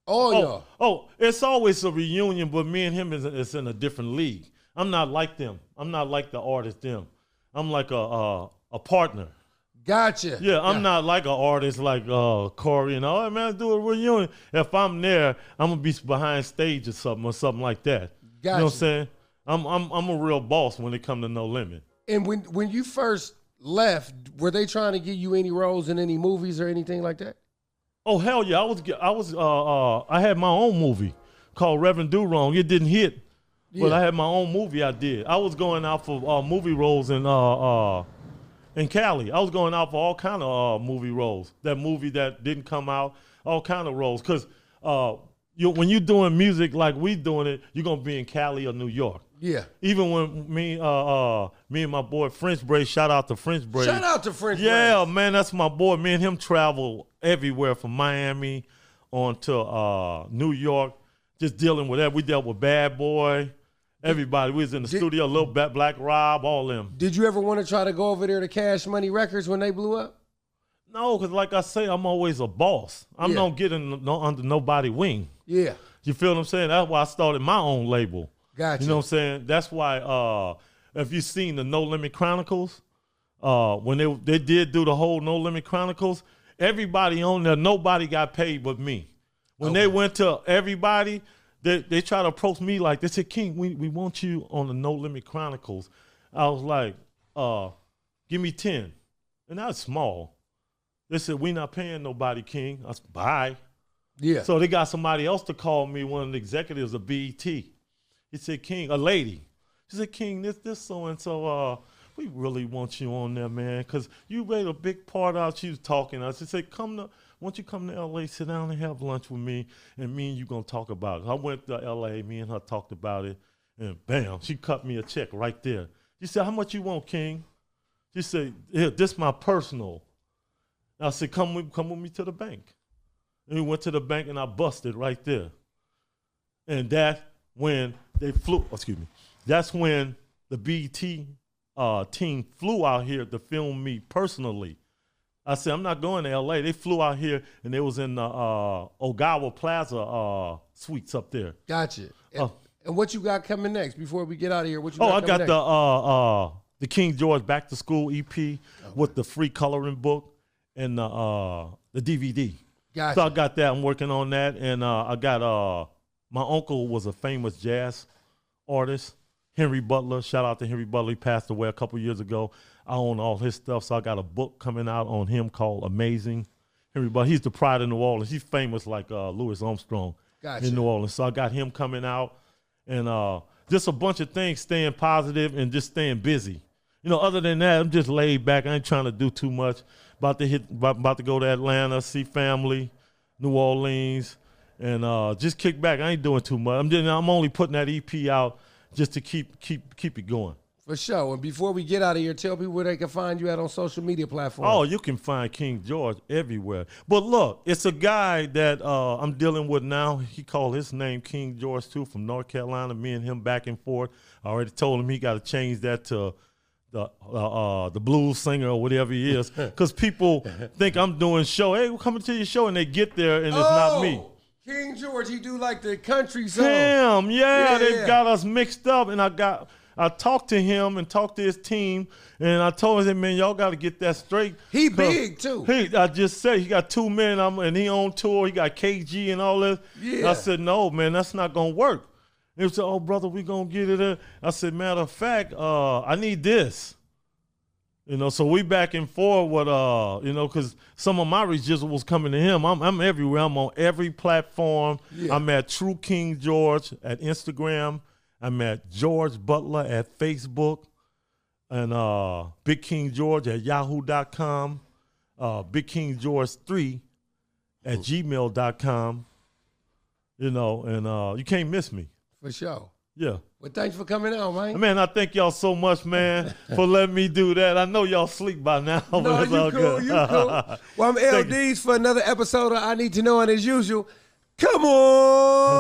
[SPEAKER 1] Oh,
[SPEAKER 2] it's always a reunion, but me and him is in a different league. I'm not like them. I'm not like the artist them. I'm like a partner.
[SPEAKER 1] Gotcha.
[SPEAKER 2] Yeah, I'm not like an artist like Corey and all. Hey, man, let's do a reunion. If I'm there, I'm gonna be behind stage or something like that.
[SPEAKER 1] Gotcha.
[SPEAKER 2] You know what I'm saying? I'm a real boss when it comes to No Limit.
[SPEAKER 1] And when you first left, were they trying to give you any roles in any movies or anything like that?
[SPEAKER 2] Oh hell yeah! I had my own movie called Reverend Do Wrong. It didn't hit, but I had my own movie. I did. I was going out for movie roles in Cali. I was going out for all kind of movie roles. That movie that didn't come out, all kind of roles. Cause when you're doing music like we doing it, you're gonna be in Cali or New York.
[SPEAKER 1] Yeah.
[SPEAKER 2] Even when me and my boy French Brace, shout out to French Brace.
[SPEAKER 1] Shout out to French Brace.
[SPEAKER 2] Yeah, man, that's my boy. Me and him travel everywhere from Miami on to New York, just dealing with that. We dealt with Bad Boy, everybody. We was in the studio, Little Black Rob, all them.
[SPEAKER 1] Did you ever want to try to go over there to Cash Money Records when they blew up?
[SPEAKER 2] No, because like I say, I'm always a boss. I'm not getting under nobody's wing.
[SPEAKER 1] Yeah.
[SPEAKER 2] You feel what I'm saying? That's why I started my own label.
[SPEAKER 1] Gotcha.
[SPEAKER 2] You know what I'm saying? That's why if you've seen the No Limit Chronicles, when they did do the whole No Limit Chronicles, everybody on there, nobody got paid but me. When they went to everybody, they try to approach me like, they said, King, we want you on the No Limit Chronicles. I was like, give me 10. And that's small. They said, we not paying nobody, King. I said, bye.
[SPEAKER 1] Yeah.
[SPEAKER 2] So they got somebody else to call me, one of the executives of BET. He said, King, a lady. She said, King, this so-and-so, we really want you on there, man, because you made a big part out. She was talking to us. She said, won't you come to L.A., sit down and have lunch with me, and me and you going to talk about it. I went to L.A., me and her talked about it, and bam, she cut me a check right there. She said, how much you want, King? She said, here, this my personal. I said, come with me to the bank. And we went to the bank, and I busted right there. And that's when they flew, that's when the BET team flew out here to film me personally. I said, I'm not going to L.A. They flew out here, and they was in the Ogawa Plaza suites up there.
[SPEAKER 1] Gotcha. And what you got coming next before we get out of here? What you got coming next?
[SPEAKER 2] The King George Back to School EP with the free coloring book and the DVD.
[SPEAKER 1] Gotcha.
[SPEAKER 2] So I got that. I'm working on that. And I got my uncle was a famous jazz artist, Henry Butler. Shout out to Henry Butler. He passed away a couple years ago. I own all his stuff. So I got a book coming out on him called Amazing. Henry Butler. He's the pride of New Orleans. He's famous like Louis Armstrong in New Orleans. So I got him coming out. And just a bunch of things, staying positive and just staying busy. You know, other than that, I'm just laid back. I ain't trying to do too much. About to go to Atlanta, see family, New Orleans, and just kick back. I ain't doing too much. I'm only putting that EP out just to keep it going.
[SPEAKER 1] For sure. And before we get out of here, tell people where they can find you at on social media platforms.
[SPEAKER 2] Oh, you can find King George everywhere. But look, it's a guy that I'm dealing with now. He called his name King George too, from North Carolina. Me and him back and forth. I already told him he got to change that to the blues singer or whatever he is, because people think I'm doing show. Hey, we're coming to your show, and they get there and it's not me.
[SPEAKER 1] King George, he do like the country song.
[SPEAKER 2] Damn, yeah, they've got us mixed up, and I talked to him and talked to his team, and I told him, man, y'all got to get that straight.
[SPEAKER 1] He big too.
[SPEAKER 2] I just said he got 2 men, and he on tour. He got KG and all this. Yeah. I said, no, man, that's not gonna work. He said, oh, brother, we going to get it in. I said, matter of fact, I need this. You know, so we back and forth with, you know, because some of my residuals coming to him. I'm everywhere. I'm on every platform. Yeah. I'm at True King George at Instagram. I'm at George Butler at Facebook. And Big King George at yahoo.com. Big King George 3 at gmail.com. You know, and you can't miss me.
[SPEAKER 1] For sure.
[SPEAKER 2] Yeah.
[SPEAKER 1] Well, thanks for coming out, man.
[SPEAKER 2] Man, I thank y'all so much, man, for letting me do that. I know y'all sleep by now, but
[SPEAKER 1] no,
[SPEAKER 2] it's all
[SPEAKER 1] cool,
[SPEAKER 2] good.
[SPEAKER 1] You cool. Well, I'm LD's for another episode of I Need to Know, and as usual, come on.